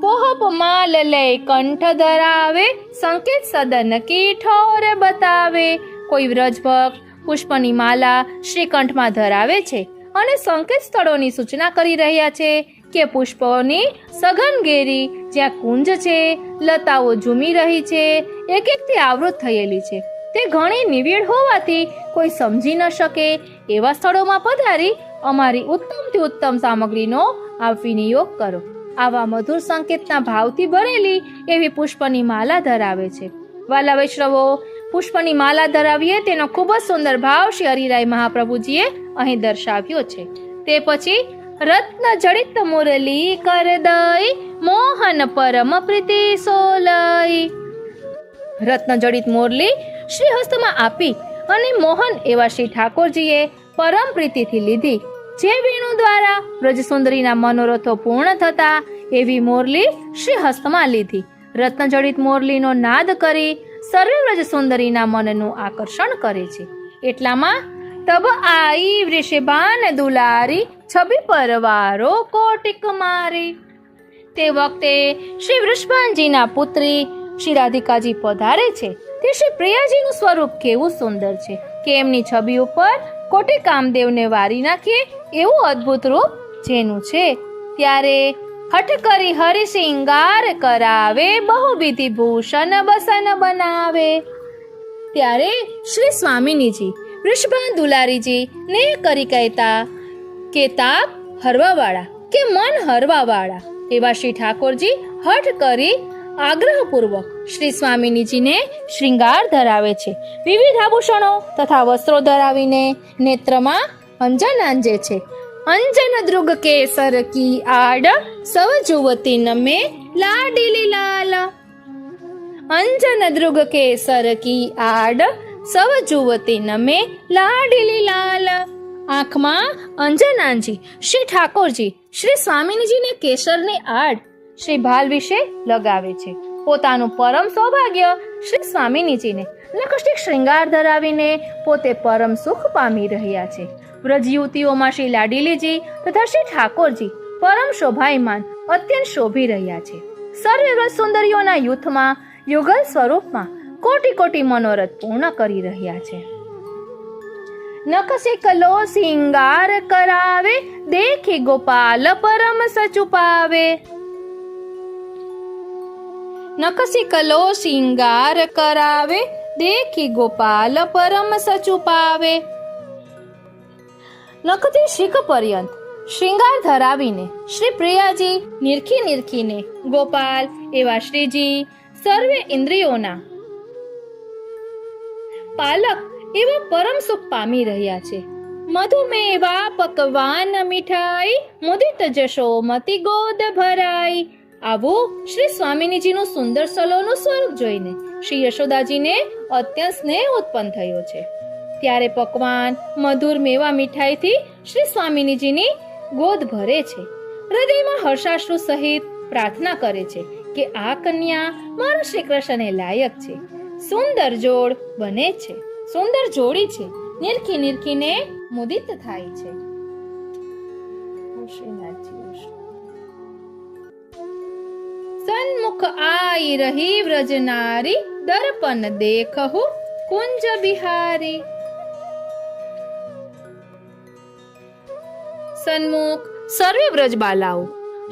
પોહપ માલ લય કંઠ ધરાવે, સંકેત સદન કી ઠોર બતાવે. કોઈ વ્રજભક્ત પુષ્પની માલા શ્રી કંઠમાં ધરાવે છે અને સંકેત સ્થળોની સૂચના કરી રહ્યા છે કે પુષ્પોની સઘન ઘેરી જ્યાં કુંજ છે, લતાઓ ઝૂમી રહી છે, એક એકથી આવૃત થયેલી છે, તે ઘણી નિવિડ હોવાથી કોઈ સમજી ન શકે એવા સ્થળોમાં પધારી અમારી ઉત્તમથી ઉત્તમ સામગ્રીનો આપ વિનિયોગ કરો. આવા મધુર સંકેતના ભાવથી ભરેલી એવી પુષ્પની માલા ધરાવે છે. વાલા વૈષ્ણવો, પુષ્પની માલા ધરાવીએ તેનો ખૂબ જ સુંદર ભાવ શ્રી હરિરાય મહાપ્રભુજીએ અહીં દર્શાવ્યો છે. તે પછી રત્ન જડિત મુરલી કર દઈ, મોહન પરમ પ્રીતિ સોલઈ. રત્ન જડિત મુરલી શ્રી હસ્તમાં આપી અને મોહન એવા શ્રી ઠાકોરજીએ પરમ પ્રીતિથી લીધી. જે વેણુ દ્વારા વ્રજસુંદરીના મનોરથો પૂર્ણ થતા એવી મોરલી શ્રી હસ્તમાં લીધી. રત્નજડિત મોરલીનો નાદ કરી સર્વે વ્રજસુંદરીના મનનું આકર્ષણ કરે છે. એટલામાં તબ આઈ વૃષભાન દુલારી, છબી પરવારો કોટિક મારી. તે વખતે શ્રી વૃષભાનજીના પુત્રી શ્રી રાધિકાજી પધારે છે. તે શ્રી પ્રિયાજીનું સ્વરૂપ કેવું સુંદર છે કે એમની છબી ઉપર કોટી કામદેવને વારી નાખીએ એવું અદ્ભુત રૂપ જેનું છે. ત્યારે હઠ કરી હરિ શિંગાર કરાવે, બહુવિધિ ભૂષણ બસન બનાવે. ત્યારે શ્રી સ્વામિનીજી વૃષભાન દુલારીજી ને કરી કહેતા કે તાપ હરવાવાળા કે મન હરવાવાળા એવા શ્રી ઠાકોરજી હઠ કરી આગ્રહપૂર્વક શ્રી સ્વામિનીજીને શ્રૃંગાર ધરાવે છે. વિવિધ આભૂષણો તથા વસ્ત્રો ધરાવીને નેત્રમાં અંજન આંજે છે. અંજન દ્રુગ કેસર કી આડ, સવ જુવતી નમે લાડીલી લાલ. અંજન દ્રુગ કેસર કી આડ, સવ જુવતી નમે લાડીલી લાલ. આંખમાં અંજન આંજી શ્રી ઠાકોરજી શ્રી સ્વામિનીજીને કેસરની આડ શ્રી ભાલ વિશે લગાવે છે. પોતાનું પરમ સૌભાગ્ય શ્રી સ્વામિનીજીને નખશિક શ્રૃંગાર ધરાવીને પોતે પરમ સુખ પામી રહ્યા છે. વ્રજ યુવતીઓમાં શ્રી લાડીલીજી તથા શ્રી ઠાકોરજી પરમ શોભાયમાન અત્યંત શોભી રહ્યા છે. સર્વે વ્રજ સુંદરીઓના યુથમાં યુગલ સ્વરૂપમાં કોટી કોટી મનોરથ પૂર્ણ કરી રહ્યા છે. નખસે કલો સિંગાર કરાવે, દેખી ગોપાલ પરમ સચુપાવે. નખસી કલો સિંગાર કરાવે, દેખી ગોપાલ પરમ સચુપાવે. નખથી શીખ પર્યંત શ્રૃંગાર ધરાવીને શ્રી પ્રિયાજી નિરખીને ગોપાલ એવા શ્રીજી સર્વે ઇન્દ્રિયોના પાલક એવા પરમ સુખ પામી રહ્યા છે. મધુમેવા પકવાન મીઠાઈ મુદિત જશો મતિ ગોદ ભરાઈ. આવું શ્રી સ્વામિનીજીનું સુંદર સલોનું સ્વરૂપ જોઈને શ્રી યશોદાજીને અત્યંત સ્નેહ ઉત્પન્ન થયો છે. ત્યારે પકવાન મધુર મેવા મીઠાઈથી શ્રી સ્વામિનીજીની ગોદ ભરે છે. હૃદયમાં હર્ષાશ્રુ સહિત પ્રાર્થના કરે છે કે આ કન્યા મારા શ્રી કૃષ્ણને લાયક છે. સુંદર જોડ બને છે, સુંદર જોડી છે. નિરખીને મુદિત થાય છે. સન્મુખ આઈ રહી વ્રજનારી દર્પણ દેખહુ કુંજ બિહારી. સન્મુખ સર્વે વ્રજબાલાઓ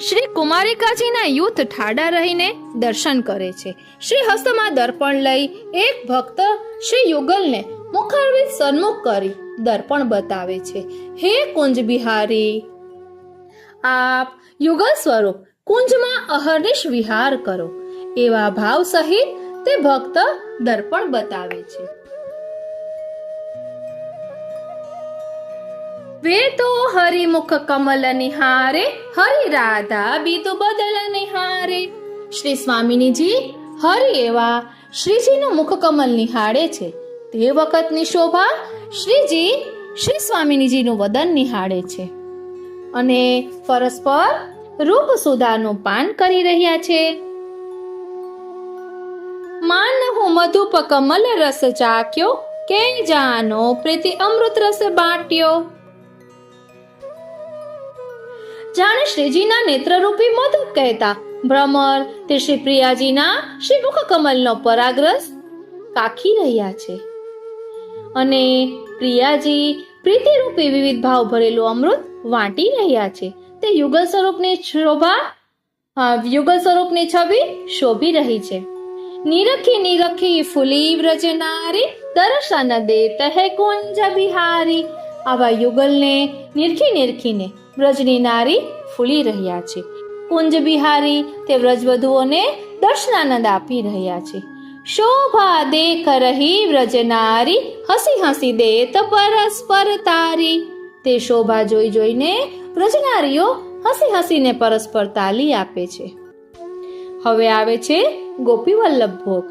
શ્રી કુમારિકાજીના યુથ ઠાડા રહીને દર્શન કરે છે. શ્રી હસ્તમાં દર્પણ લઈ એક ભક્ત શ્રી યુગલને મુખારવિંદ સન્મુખ કરી દર્પણ બતાવે છે. હે કુંજ બિહારી, આપ યુગલ સ્વરૂપ કુંજમાં અહર્નિશ વિહાર કરો. એવા ભાવ સહિત તે ભક્ત દર્પણ બતાવે છે. વે તો હરિમુખ કમલ નિહારે, હરિ રાધા બીતુ બદલ નિહારે. શ્રી સ્વામિનીજી હરિ એવા શ્રીજીનું મુખ કમલ નિહાળે છે. તે વખતની શોભા શ્રીજી શ્રી સ્વામિનીજીનું વદન નિહાળે છે અને પરસ્પર રૂપ સુધાનું પાન કરી રહ્યા છે. માનહુ મધુપ કમલ રસ ચાખ્યો, કે જાનો પ્રીતિ અમૃત રસ બાટ્યો. જાણે શ્રીજીના નેત્રરૂપી મધુ કહેતા ભ્રમર તે શ્રી પ્રિયાજીના શ્રી મુખ કમલનો પરાગરસ કાખી રહ્યા છે અને પ્રિયાજી પ્રીતિરૂપી વિવિધ ભાવ ભરેલું અમૃત વાંટી રહ્યા છે. તે યુગલ સ્વરૂપની છબી શોભી રહી છે. નિરખી ફૂલી વ્રજનારી, દર્શન દેત હે કુંજ બિહારી. આવા યુગલને નિરખીને વ્રજની નારી ફૂલી રહ્યા છે. કુંજ બિહારી તે વ્રજવધુઓને દર્શનાનંદ આપી રહ્યા છે. શોભા દેખ રહી વ્રજનારી, હસી દેત પરસ્પર તારી. તે શોભા જોઈને વ્રજનારીઓ હસીને પરસ્પર તાલી આપે છે. હવે આવે છે ગોપી વલ્લભ ભોગ.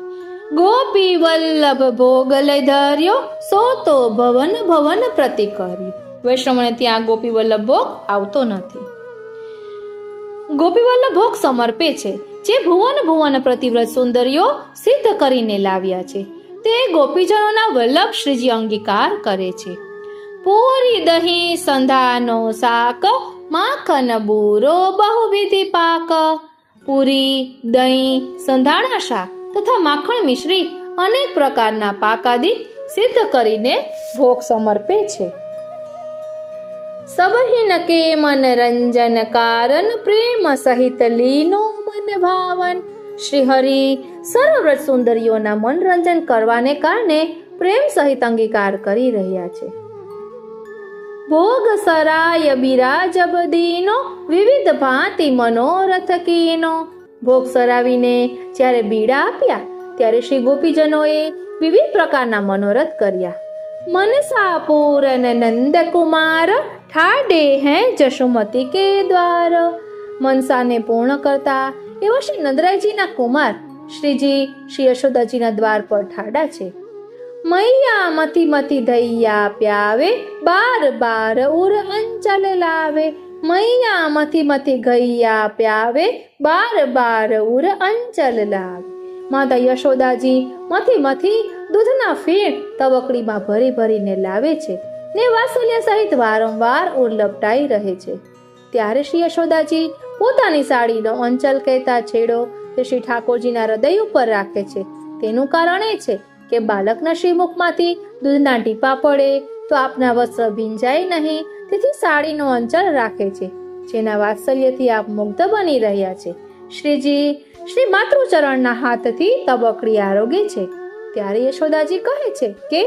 ગોપી વલ્લભ ભોગ લઈ ધર્યો, સો તો ભવન પ્રતિ કર્યો. વૈષ્ણવને ત્યાં ગોપી વલ્લભ ભોગ આવતો નથી. ગોપી વલ્લભ ભોગ સમર્પે છે જે ભુવન પ્રતિવ્રત સુંદરીઓ સિદ્ધ કરીને લાવ્યા છે. તે ગોપીજનોના વલ્લભ શ્રીજી અંગીકાર કરે છે. પૂરી દહીં સંધાનો શાક, માખન બૂરો બહુવિધિ પાક. પૂરી, દહીં, સંધાણા શાક તથા માખણ મિશ્રી અનેક પ્રકારના પાક આદિ સિદ્ધ કરીને ભોગ સમર્પે છે. સબહિન કે મનરંજન કારણ, પ્રેમ સહિત લીનો મન ભાવન. શ્રી હરિ સર્વવ્રત સુંદરીઓના મનોરંજન કરવાને કારણે પ્રેમ સહિત અંગીકાર કરી રહ્યા છે. ભોગ સરાય બિરાજ બદીનો, વિવિધ ભાંતિ મનોરથ કીનો. ભોગ સરાવીને જ્યારે બીડા આપ્યા ત્યારે શ્રી ગોપીજનોએ વિવિધ પ્રકારના મનોરથ કર્યા. મનસા પૂરન નંદ કુમાર, ઠાડે હે જશોમતી કે દ્વાર. મનસાને પૂર્ણ કરતા એવા શ્રી નંદરાયજીના કુમાર શ્રીજી શ્રી યશોદાજીના દ્વાર પર ઠાડા છે. મૈયા મતી દૈયા પ્યાવે, બાર ઉર અંચલ લાવે. મૈયા મતી ગૈયા પ્યાવે, બાર ઉર અંચલ લાવે. માતા યશોદાજી મથી દૂધના ફેણ તવકડીમાં ભરીને લાવે છે ને વાત્સલ્ય સહિત વારંવાર ઉર લપટાઈ રહે છે. ત્યારે શ્રી યશોદાજી પોતાની સાડીનો અંચલ કહેતા છેડો તે શ્રી ઠાકોરજીના હૃદય ઉપર રાખે છે. તેનું કારણ એ છે કે બાળકના શ્રીમુખમાંથી દૂધના ટીપા પડે તો આપના વસ્ત્ર ભીંજાય નહીં, તેથી સાડીનો અંચલ રાખે છે, જેના વાત્સલ્યથી આપ મુગ્ધ બની રહ્યા છે. શ્રીજી શ્રી માતૃચરણના હાથથી તબકડી આરોગે છે. ત્યારે યશોદાજી કહે છે કે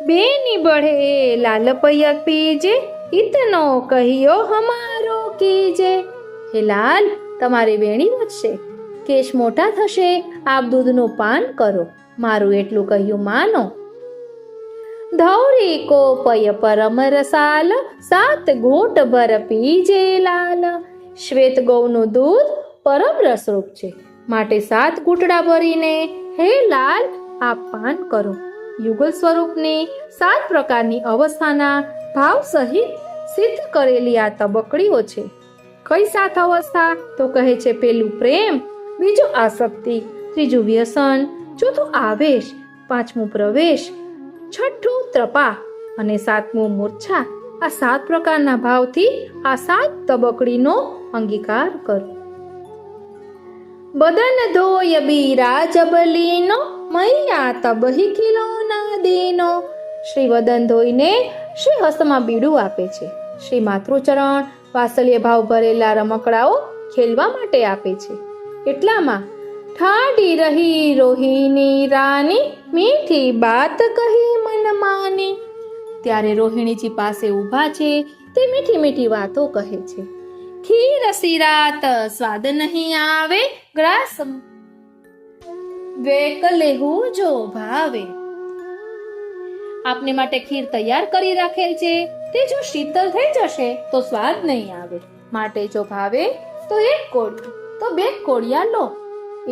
બેની બળે લાલ પૈયા પીજે, ઇતનો કહ્યો હમારો કીજે. હે લાલ, તમારી વેણી વધશે, કેશ મોટા થશે, આપ દૂધનું પાન કરો, મારું એટલું કહ્યું માનો. ધૌરી કો પય પરમ રસાલ, સાત ઘૂંટ ભર પીજે લાલ. શ્વેત ગૌનું દૂધ પરમ રસરૂપ છે, માટે 7 ઘૂંટડા ભરીને હે લાલ આપ પાન કરો. યુગલ સ્વરૂપની 7 પ્રકારની અવસ્થાના ભાવ સહિત સિદ્ધ કરેલી આ તબકડીઓ છે. કઈ 7 અવસ્થા? તો કહે છે, પેલું પ્રેમ, બીજું આસક્તિ, ત્રીજું વ્યસન, ચોથું આવેશ, પાંચમું પ્રવેશ, છઠ્ઠું ત્રપા અને 7મું મૂર્છા. આ 7 પ્રકારના ભાવથી આ 7 તબકડીનો અંગીકાર કરો. બદન ધોય બીરા જબલીનો, મૈયા તબહી ખીલો ના દેનો. શ્રી વદન ધોઈને શ્રી હસ્તમાં બીડું આપે છે. શ્રી માતૃચરણ વાત્સલ્ય ભાવ ભરેલા રમકડાઓ ખેલવા માટે આપે છે. એટલામાં ઠાડી રહી રોહિણી રાની, મીઠી બાત કહી મન માની. ત્યારે રોહિણીજી પાસે ઊભા છે, તે મીઠી મીઠી વાતો કહે છે. ખીર સિરાત સ્વાદ નહીં આવે, ગ્રાસ વેક લેહું જો ભાવે. આપને માટે ખીર તૈયાર કરી રાખેલ છે, તે જો શીતળ થઈ જશે તો સ્વાદ નહીં આવે, માટે જો ભાવે તો 1 કોળિયું, તો 2 કોળિયા લો.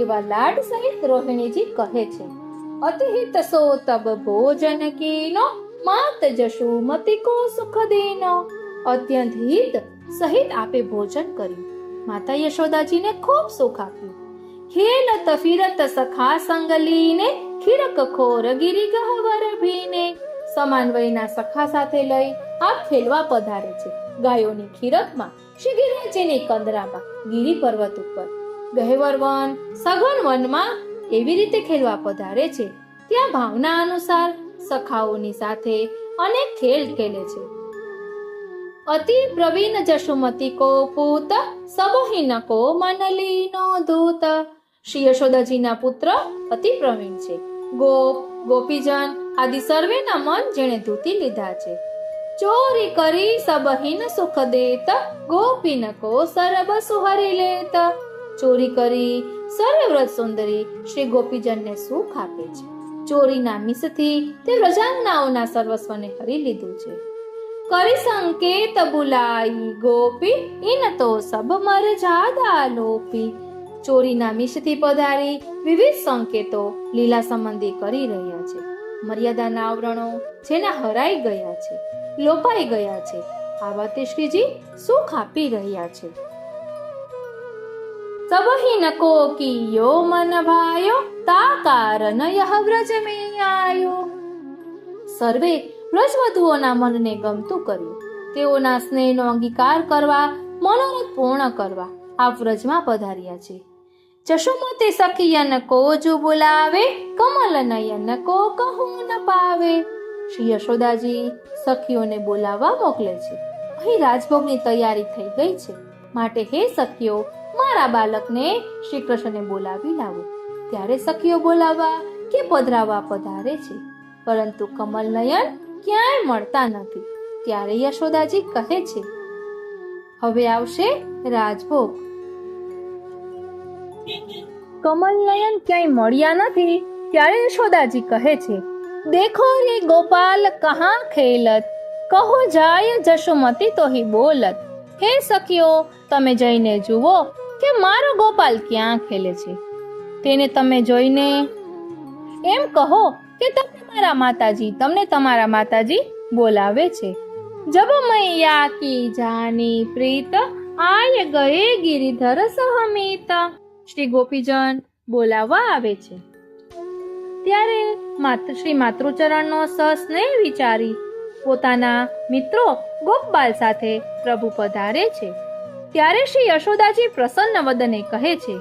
એવા લાડ સહિત રોહિણીજી કહે છે. અતિહિત સો તબ ભોજન કીનો, માત જશુમતી કો સુખ દેનો. અત્યંત હિત સહિત આપે ભોજન કર્યું, માતા યશોદાજીને ખૂબ સુખ આપ્યું. ખેલત ફિરત સખા સંગ લીને, ખીરક ખોર ગિરી ગહવર ભીને. સમાન વયના સખા સાથે લઈ આપ ખેલવા પધારે છે. ગાયોની ખીરકમાં, શ્રી ગિરિરાજની કંદરામાં, ગિરી પર્વત ઉપર, ગહેવર વન, સઘન વનમાં એવી રીતે ખેલવા પધારે છે. ત્યાં ભાવના અનુસાર સખાઓની સાથે અનેક ખેલ ખેલે છે. અતિ પ્રવીણ જશુમતી કો પૂત, સબહિન કો મનલીનો દૂત. શ્રી યશોદાજીના પુત્ર અતિ પ્રવીણ છે. ગોપ, ગોપીજન આદિ સર્વેના મન જેણે ધૂતી લીધા છે. ચોરી કરી સબહિન સુખ દેત, ગોપીન કો સરબ સુહરી લેત. ચોરી કરી સર્વે વ્રત સુંદરી શ્રી ગોપીજનને સુખ આપે છે. ચોરીના મિસથી તે વ્રજાંગનાઓના સર્વસ્વને હરી લીધું છે. કરી સંકેત બુલાઈ ગોપી, ઇન તો સબ મર જાદા લોપી. ચોરીના મિશથી પધારી વિવિધ સંકેતો લીલા સંબંધી કરી રહ્યા છે. મર્યાદાના આવરણો જેના હરાઈ ગયા છે, લોપાઈ ગયા છે, આવા તે શ્રીજી સુખ આપી રહ્યા છે. સબહિન કો કિયો મન ભાયો, તા કારણ યહ વ્રજ મેં આયો. સર્વે વ્રજવધુઓના મનને ગમતું કર્યું. તેઓના સ્નેહનો અંગીકાર કરવા, મનોરથ પૂર્ણ કરવા આ વ્રજમાં પધાર્યા છે. જશુમતી સખિયન કો જુ બોલાવે, કમલ નયન કો કહું ન પાવે. શ્રી યશોદાજી સખીઓને બોલાવવા મોકલે છે. અહીં રાજભોગની તૈયારી થઈ ગઈ છે, માટે હે સખીઓ, મારા બાળકને શ્રી કૃષ્ણને બોલાવી લાવો. ત્યારે સખીઓ બોલાવવા કે પધરાવા પધારે છે, પરંતુ કમલ નયન ક્યાંય મળતા નથી. ત્યારે યશોદાજી કહે છે, હવે આવશે રાજભોગ. કમલ નયન ક્યાંય મળ્યા નથી. ત્યારે યશોદાજી કહે છે, દેખો રે ગોપાલ કહા ખેલત, કહો જાય જશુમતી તો હી બોલત. હે સખીઓ, તમે જઈને જુઓ કે મારો ગોપાલ ક્યાં ખેલે છે. તેને તમે જોઈને એમ કહો કે તમને તમારા માતાજી બોલાવે છે. જબ મૈયા કી જાની પ્રીત, આય ગયે ગિરિધર સહમિત. શ્રી ગોપીજન બોલાવવા આવે છે. ત્યારે શ્રી માતૃચરણનો સસ્નેહ વિચારી પોતાના મિત્રો ગોપબાલ સાથે પ્રભુ પધારે છે. ત્યારે શ્રી યશોદાજી પ્રસન્ન વદને કહે છે,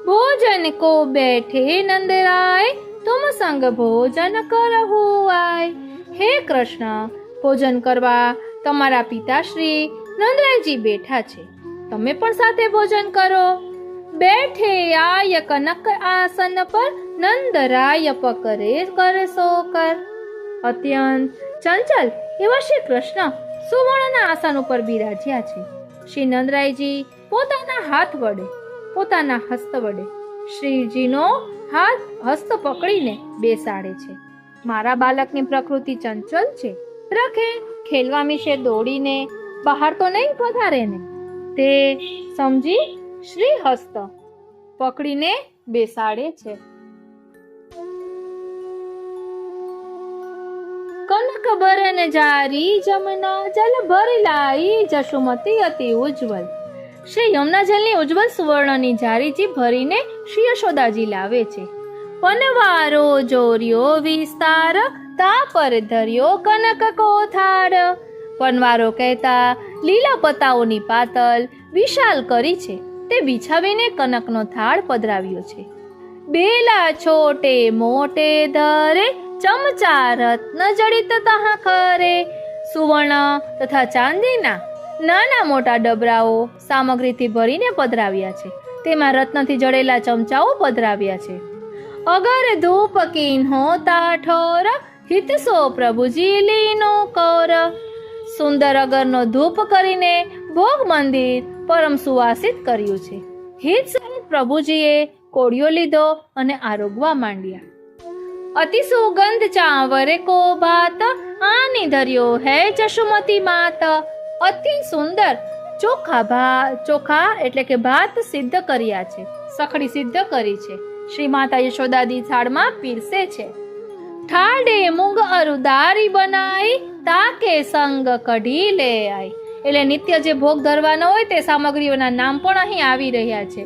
ભોજન કો બેઠે નંદરાય, તુમ સંગ ભોજન કરહુ આય. હે કૃષ્ણ, ભોજન કરવા તમારા પિતાશ્રી નંદરાયજી બેઠા છે, તમે પણ સાથે ભોજન કરો. બેઠે આય કનક આસન પર, નંદરાય પકરે કર સો કર. અત્યંત ચંચલ એવા શ્રી કૃષ્ણ સુવર્ણના આસન ઉપર બિરાજ્યા છે. શ્રી નંદરાયજી પોતાના હાથ વડે, પોતાના હસ્ત વડે શ્રીજીનો હસ્ત પકડીને બેસાડે છે. મારા બાળકની પ્રકૃતિ ચંચલ છે, રખે ખેલવા વિશે દોડીને બહાર તો નહીં પધારે ને, તે સમજી શ્રી હસ્ત પકડીને બેસાડે છે. કનક ભરન જારી જમના જલ ભરી લાઈ જશુમતી અતિ ઉજ્જવલ. શ્રી યમુના જલની ઉજ્જવલ સુવર્ણની જારીજી ભરીને શ્રી યશોદાજી લાવે છે. પનવારો જોર્યો વિસ્તાર તા પર ધર્યો કનક કોથાર. પનવારો કહેતા લીલા પતાઓની પાતલ વિશાલ કરી છે, તે બિછાવીને કનકનો થાળ પધરાવ્યો છે. બેલા છોટે મોટે ધરે ચમચા રત્ન જડિત તહા ખરે. સુવર્ણ તથા ચાંદીના નાના મોટા ડબરાઓ સામગ્રીથી ભરીને પધરાવ્યા છે, તેમાં રત્નથી જડેલા ચમચાઓ પધરાવ્યા છે. અગર ધૂપ કિન્હો તાઠોર હિતસો પ્રભુજી લીનો કૌર. સુંદર અગરનો ધૂપ કરીને ભોગ મંદિર પરમ સુવાસિત કર્યું છે. હિત સહિત પ્રભુજીએ કોળિયો લીધો અને આરોગવા માંડ્યા. અતિ સુગંધ ચાવરે કો ભાત આની ધર્યો હે જશુમતી માત. અતિ સુંદર ચોખા એટલે કે ભાત સિદ્ધ કર્યા છે, સખડી સિદ્ધ કરી છે. શ્રી માતા યશોદાદી થાળમાં પીરસે છે. ઠાડે મૂંગ અરુદારી બનાઈ તાકે સંગ કઢી લે આઈ. એટલે નિત્ય જે ભોગ ધરવાનો હોય તે સામગ્રીઓના નામ પણ અહીં આવી રહ્યા છે.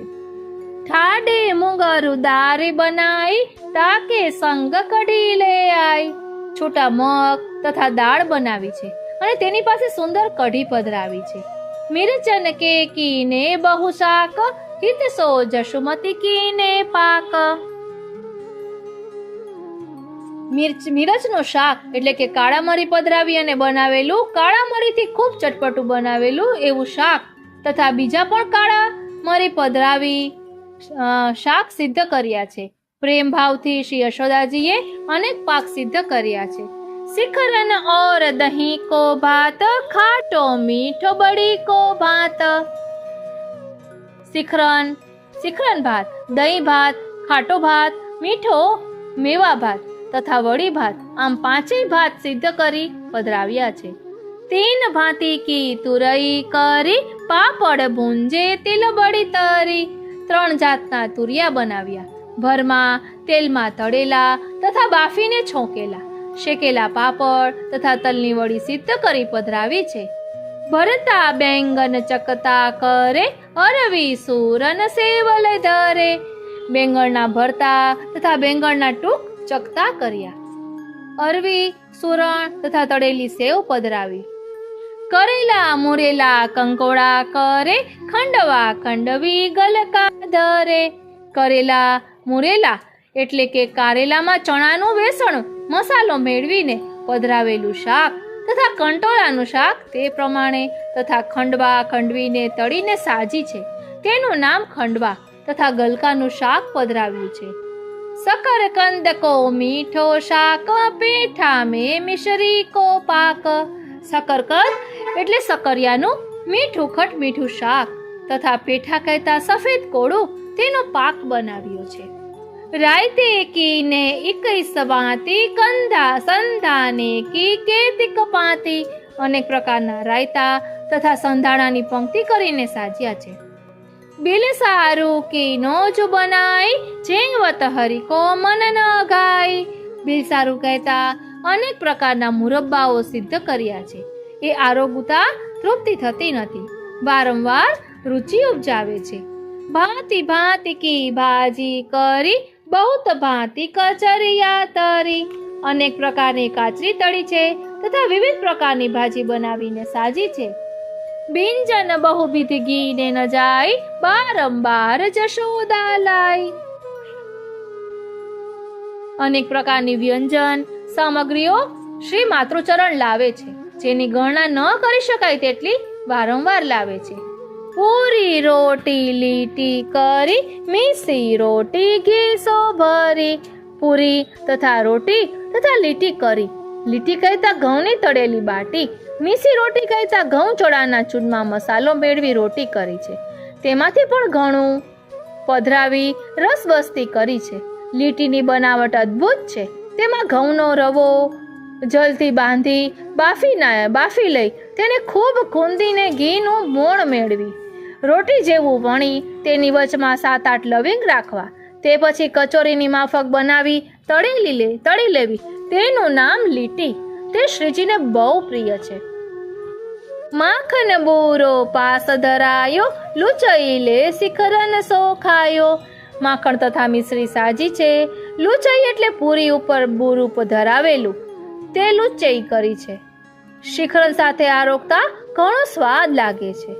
ઠાડે મૂંગ અરુદારી બનાઈ તાકે સંગ કઢી લે આઈ. છોટા મગ તથા દાળ બનાવી છે અને તેની પાસે સુંદર કઢી પધરાવી છે. મિરચન કે કીને બહુ શાક હિત સો જશુમતી કીને પાક. મિરચનું શાક એટલે કે કાળા મરી પધરાવી અને બનાવેલું, કાળા મરીથી ખૂબ ચટપટું બનાવેલું એવું શાક તથા બીજા પણ કાળા મરી પધરાવી શાક સિદ્ધ કર્યા છે. પ્રેમ ભાવથી શ્રી યશોદાજીએ અનેક પાક સિદ્ધ કર્યા છે. શિખરન ઓર દહીં કો ભાત ખાટો મીઠો બડી કો ભાત. શિખરન ભાત, દહીં ભાત, ખાટો ભાત, મીઠો મેવા ભાત તથા વડી ભાત, આમ પાંચેય ભાત સિદ્ધ કરી પધરાવ્યા છે. તીન ભાતી કી તુરઈ કરી પાપડ ભૂંજે તિલ બડી તરી. 3 જાતના તુરિયા બનાવ્યા, ભરમાં તેલમાં તળેલા તથા બાફીને છોંકેલા. શેકેલા પાપડ તથા તલની વડી સિદ્ધ કરી પધરાવી છે. ભરતા બેંગન ચકતા કરે અરવી સુરન સેવલ ધરે. બેંગણના ભરતા તથા બેંગણના ટૂંક ચકતા કર્યા. અરવી સુરણ તથા તળેલી સેવ પધરાવી. કરેલા મુરેલા કંકોડા કરે ખંડવા ખંડવી ગલકા ધરે. કરેલા મુરેલા એટલે કે કારેલામાં ચણાનું વેસણ મસાલો મેળવીને પધરાવેલું શાક તથા કંટોળાનું શાક તે પ્રમાણે તથા ખંડવા ખંડવીને તળીને સાજી છે, તેનું નામ ખંડવા તથા ગલકાનું શાક પધરાવ્યું છે. શકરકંદ કો મીઠો શાક પેઠા મે મિશ્રી કો પાક. શકરકંદ એટલે સકરિયાનું મીઠું ખટ મીઠું શાક તથા પેઠા કહેતા સફેદ કોળું તેનો પાક બનાવ્યો છે. રાયતે કીને 21 ભાંતિ કંધા સંધાને કી કેતિક પાંતિ. અનેક પ્રકારના રાયતા તથા સંધાણાની પંક્તિ કરીને સાજ્યા છે. બિલ સારું કીનો જો બનાઈ જેવત હરી કો મન ન ગાય. બિલ સારું કહેતા અનેક પ્રકારના મુરબ્બાઓ સિદ્ધ કર્યા છે. એ આરોગતા તૃપ્તિ થતી નથી, વારંવાર રુચિ ઉપજાવે છે. ભાંતિ ભાંતિ કી ભાજી કરી બહુત ભાંતિ કચરિયા તરી. અનેક પ્રકારની કાચરી તળી છે તથા વિવિધ પ્રકારની ભાજી બનાવીને સાજી છે. બિંજન બહુવિધ ગીને ન જાય બારંબાર જશોદા લાઈ. અનેક પ્રકારની વ્યંજન સામગ્રીઓ શ્રી માતૃચરણ લાવે છે, જેની ગણના ન કરી શકાય તેટલી વારંવાર લાવે છે. પૂરી રોટી લીટી કરી મીસી રોટી ઘીસો ભરી. પૂરી તથા રોટી તથા લીટી કરી લીટી કહેતા ઘઉંની તળેલી બાટી, મીસી રોટી કહેતા ઘઉં ચોળાના ચૂરમા મસાલો મેળવી રોટી કરી છે. તેમાંથી પણ ઘણું પધરાવી રસબસ્તી કરી છે. લીટીની બનાવટ અદ્ભુત છે. તેમાં ઘઉંનો રવો જલથી બાંધી બાફી લઈ તેને ખૂબ ખૂંદીને ઘીનું મોણ મેળવી રોટી જેવું વણી તેની વચમાં 7-8 લવિંગ રાખવા. તે પછી કચોરીની માફક બનાવી તળી લેવી. તેનું નામ લીટી. તે શ્રીજીને બહુ પ્રિય છે. માખન બૂરો પાસ ધરાયો, લૂચઈ લે શિખરન સો ખાયો. માખણ તથા મિશ્રી સાજી છે. લૂચઈ એટલે પૂરી ઉપર બૂરું ધરાવેલું, તે લૂચઈ કરી છે. શિખરન સાથે આરોગતા ઘણો સ્વાદ લાગે છે.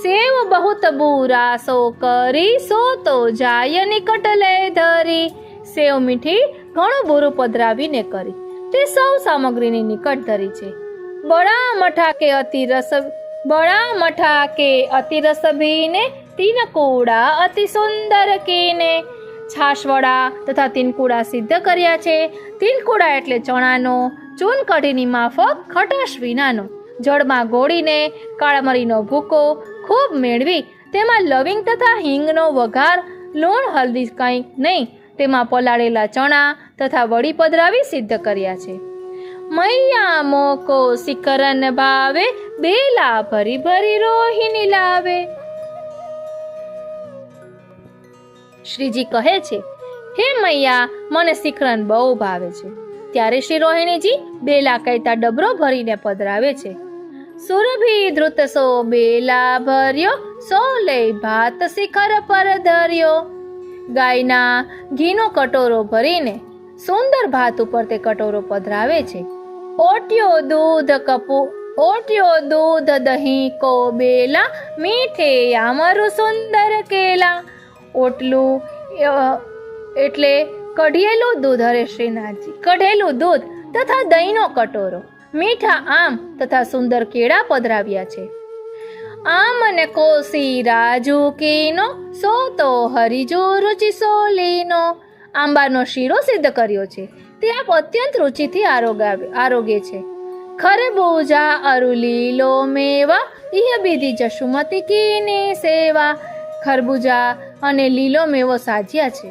સેવ બહુત બૂરા સો કરી, સો તો જાય નિકટ લે ધરી. સેવ મીઠી ઘણું બૂરું પધરાવીને કરી, તે સૌ સામગ્રીની નિકટ ધરી છે. બડા મઠા કે અતિ રસ ભીને, તીનકુડા અતિ સુંદર કીને. છાશવડા તથા તીનકુડા સિદ્ધ કર્યા છે. તીનકુડા એટલે ચણાનો, ચૂન કઢીની માફક ખટાશ વિનાનો. જળમાં ગોળીને કાળમરીનો ભૂકો ખૂબ મેળવી તેમાં લવિંગ તથા હિંગનો વઘાર, લૂણ હલ્દી કંઈ નહીં, તેમાં પલાળેલા ચણા તથા વડી પધરાવી સિદ્ધ કર્યા છે. મૈયા મોકો શિખરન ભાવે, બેલા ભરી ભરી રોહિણી લાવે. શ્રીજી કહે છે, હે મૈયા, મને શિખરન બહુ ભાવે છે. ત્યારે શ્રી રોહિણીજી બેલા કહેતા ડબરો ભરીને પધરાવે છે. સુરભી ધૃત સો બેલા ભર્યો, સો લઈ ભાત શિખર પર ધર્યો. ગાયના ઘીનો કટોરો ભરીને સુંદર ભાત ઉપર તે કટોરો પધરાવે છે. ઓટ્યો દૂધ દહીં કો બેલા, મીઠે આમરું સુંદર કેલા. ઓટલું એટલે કઢેલું દૂધ. હરે શ્રીનાથજી, કઢેલું દૂધ તથા દહીંનો કટોરો, મીઠા આમ તથા સુંદર કેળા પધરાવ્યા છે. આમને કોસી રાજુ કીનો, સો તો હરિજુ રુચિ સોલીનો. આંબાનો શીરો સિદ્ધ કર્યો છે, તે આપ અત્યંત રુચિથી આરોગે છે. ખરબૂજા અરુ લીલો મેવા, ઇહ બીધી જશુમતી કીની સેવા. ખરબૂજા અને લીલો મેવો સાજ્યા છે.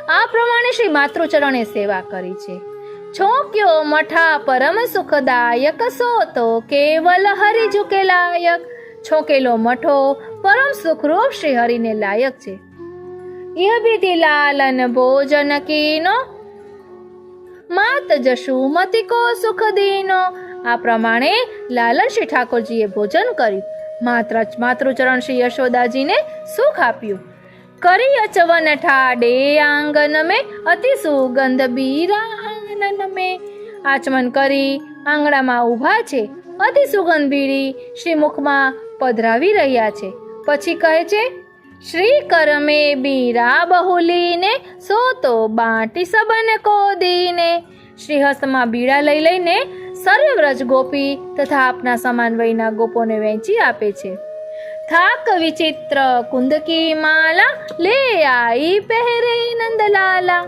આ પ્રમાણે શ્રી માતૃચરણે સેવા કરી છે. છોક્યો મઠા પરમ સુખદાયક, સો તો કેવલ હરિજુ કે લાયક. છોકેલો મઠો પરમ સુખરૂપ શ્રી હરિને લાયક છે. ઇહ વિધિ લાલન ભોજન કીનો, માત જશુમતી કો સુખ દીનો. આ પ્રમાણે લાલન શ્રી ઠાકોરજીએ ભોજન કર્યું. માતૃચરણ શ્રી યશોદાજીને સુખ આપ્યું. કરી અચવન ઠાડે આંગન મેં, અતિ સુગંધ બીરા આનન મેં. આચમન કરી આંગણામાં ઊભા છે. અતિ સુગંધ બીડી શ્રી મુખમાં પધરાવી રહ્યા છે. પછી કહે છે, શ્રી કરમે બીરા બહુલીને, સો તો બાટી સબન કો દીને. શ્રી હસ્તમાં બીડા લઈને સર્વે વ્રજ ગોપી તથા આપના સમાન વયના ગોપોને વહેંચી આપે છે. થાક વિચિત્ર કુંદકી માલા, લે આઈ પહેરે નંદલાલા.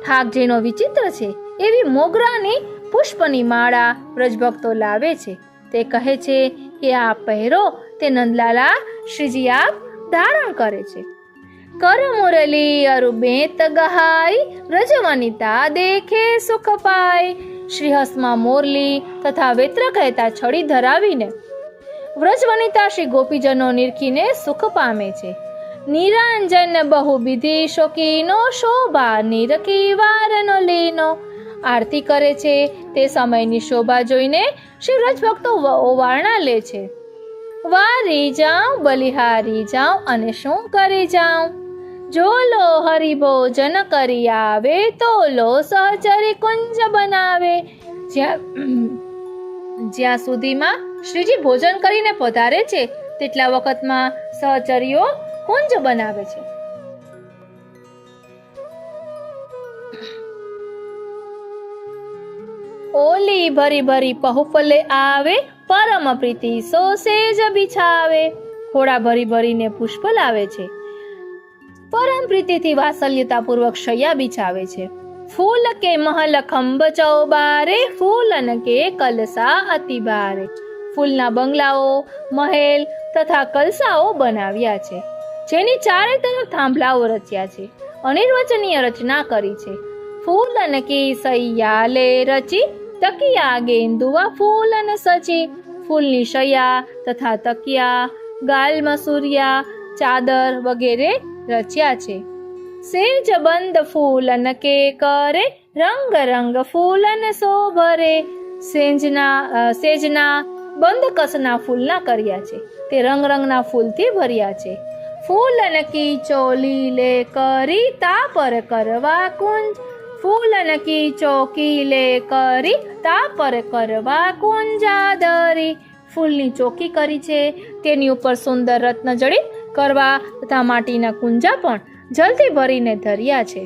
થાક જેનો વિચિત્ર છે એવી મોગરાની પુષ્પની માળા વ્રજભક્તો લાવે છે. તે કહે છે કે આ પહેરો, તે નંદલાલા શ્રીજી આપ ધારણ કરે છે. કર મુરલી અરુ બેત ગહાઈ, વ્રજ વનિતા દેખે સુખ પાય. શ્રીહસ્તમાં મોરલી તથા વેત્ર કહેતા છડી ધરાવીને વ્રજ વનિતા શ્રી ગોપીજનો નિરખીને સુખ પામે છે. નિરાંજન બહુ વિધિ શોકીનો, શોભા નિરખી વારનો લીનો. આરતી કરે છે તે સમયની શોભા જોઈને શ્રી વ્રજભક્તો ઓવારણા લે છે. વારી જાઉં બલિહારી જાઉં અને શું કરી જાઉં. જો લો હરિભોજન કરી આવે, તો લો સહચરી કુંજ બનાવે. જ્યાં સુધીમાં શ્રીજી ભોજન કરીને પધારે છે તેટલા વખતમાં સહચરીઓ કુંજ બનાવે છે. ઓલી ભરી ભરી પહુપલે આવે, પરમ પ્રીતિ સો સેજ બિછાવે. ઘોડા ભરી ભરીને પુષ્પ લાવે છે. પરમ પ્રીતિથી વાત્સલ્યતાપૂર્વક શૈયા બિછાવે છે. फूल के महल खंभ चौबारे, फूलन के कलसा अति भारे। ફૂલના બંગલાઓ, મહેલ તથા કલસાઓ બનાવ્યા છે, જેની ચારે તરફ થાંભલાઓ રચ્યા છે, અનિર્વચનીય રચના કરી છે। ફૂલન કી સૈયા લે રચી, તકિયા ગેંદુઆ ફૂલન સચી। ફૂલની શૈયા તથા તકિયા, ગાલ મસૂરિયા, ચાદર વગેરે રચ્યા છે। સેજ બંધ ફૂલન કે કરે, રંગ રંગ ફૂલન શોભરે। સેજના બંધ કસના ફૂલના કર્યા છે, તે રંગ રંગના ફૂલથી ભર્યા છે। ફૂલન કી ચોલી લે કરી, તા પર કરવા કુંજ। ફૂલન કી ચોકી લે કરી, તા પર કરવા કુંજાદરી। ફૂલની ચોકી કરી છે, તેની ઉપર સુંદર રત્ન જડિત કરવા તથા માટીના કુંજા પણ જલથી ભરીને ધર્યા છે।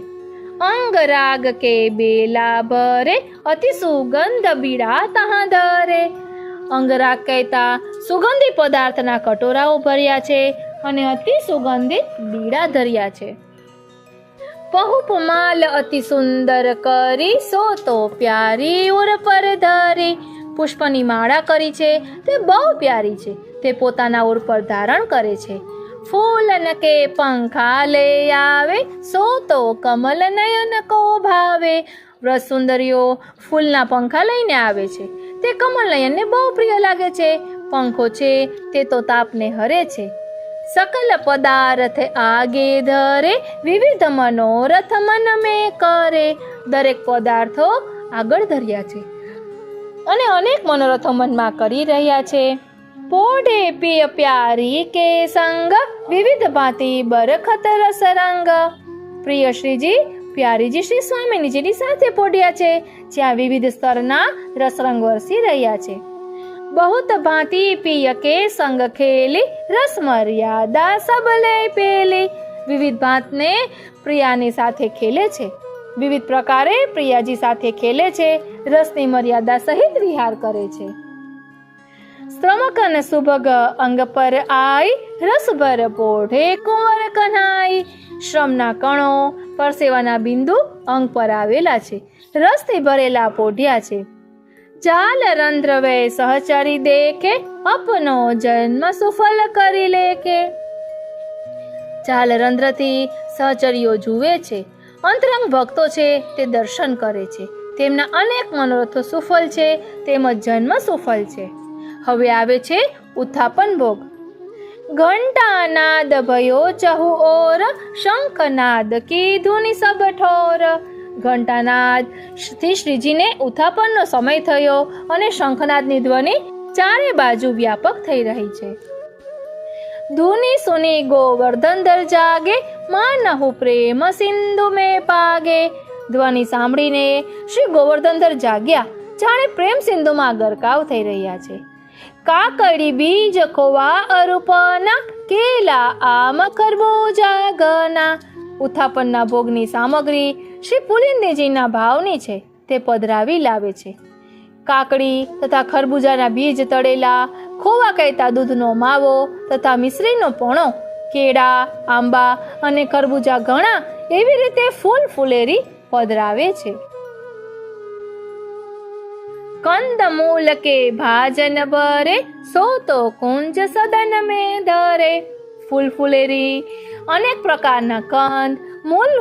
અંગરાગ કે બેલા ભરે, અતિ સુગંધ બીડા તહાં ધરે। અંગરાગ કહેતા સુગંધી પદાર્થના કટોરાઓ ભર્યા છે અને અતિ સુગંધિત બીડા ધર્યા છે। પહુપમાલ અતિ સુંદર કરી, સો તો પ્યારી ઉર પર ધરી। પુષ્પની માળા કરી છે, તે બહુ પ્યારી છે, તે પોતાના ઉર પર ધારણ કરે છે। ફૂલન કે પંખા લે આવે, સો તો કમલ નયન કો ભાવે। વ્રત સુંદરીઓ ફૂલના પંખા લઈને આવે છે, તે કમલ નયનને બહુ પ્રિય લાગે છે। પંખો છે તે તો તાપને હરે છે। સકલ પદાર્થ આગે ધરે, વિવિધ મનોરથ મન મેં કરે। દરેક પદાર્થો આગળ ધર્યા છે અને અનેક મનોરથો મનમાં કરી રહ્યા છે। પોઢે પિય પ્યારી કે સંગ, વિવિધ ભાંતિ બરખત રસ રંગ। પ્રિય શ્રીજી પ્યારીજી શ્રી સ્વામિનીજીની સાથે પોઢ્યા છે, જ્યાં વિવિધ સ્તરના રસરંગ વરસી રહ્યા છે। બહુત ભાંતિ પિય કે સંગ ખેલી, રસ મર્યાદા સબ લે પેલી। વિવિધ ભાતને પ્રિયાની સાથે ખેલે છે, વિવિધ પ્રકારે પ્રિયાજી સાથે ખેલે છે, રસની મર્યાદા સહિત વિહાર કરે છે। શ્રમકન સુભગ અંગ પર આઈ, રસ ભર પોઢે કુંવર કન્હાઈ। શ્રમના કણો, પરસેવાના બિંદુ અંગ પર આવેલા છે, રસથી ભરેલા પોઢ્યા છે। જાલ રંધ્ર વે સહચરી દેખે, અપનો જન્મ સુફલ કરી લેખે। જાલ રંધ્રથી સહચરીઓ જુએ છે, અંતરંગ ભક્તો છે તે દર્શન કરે છે, તેમના અનેક મનોરથો સુફલ છે તેમજ જન્મ સુફલ છે। હવે આવે છે ઉત્થાપન ભોગ। ઘંટાનાદ ભયો ચહુ ઓર, શંખનાદ કી ધુની સબ ઠોર। ઘંટાનાદ થી શ્રીજીને ઉત્થાપનનો સમય થયો અને શંખનાદની ધ્વનિ ચારે બાજુ વ્યાપક થઈ રહી છે। ધુની સુની ગોવર્ધન દર જાગે, માનહુ પ્રેમ સિંધુ મેં પાગે। ધ્વનિ સાંભળીને શ્રી ગોવર્ધનધર જાગ્યા, જાણે પ્રેમ સિંધુમાં ગરકાવ થઈ રહ્યા છે। કાકડી બીજ ખોવા અરૂપના, કેલા આમ ખરબૂજા ગના। ઉત્થાપનના ભોગની સામગ્રી શ્રી પુલિંદજીના ભાવની છે, તે પધરાવી લાવે છે। કાકડી તથા ખરબૂજાના બીજ તળેલા, ખોવા કહેતા દૂધનો માવો તથા મિશ્રીનો પણો, કેળા, આંબા અને ખરબૂજા ઘણા એવી રીતે ફૂલ ફૂલેરી પધરાવે છે। કંદ મૂલ કે ભાજન ભરે, સો તો કુંજ સદન મેં ધરે। ફૂલ ફૂલેરી અનેક પ્રકારના કંદમૂલ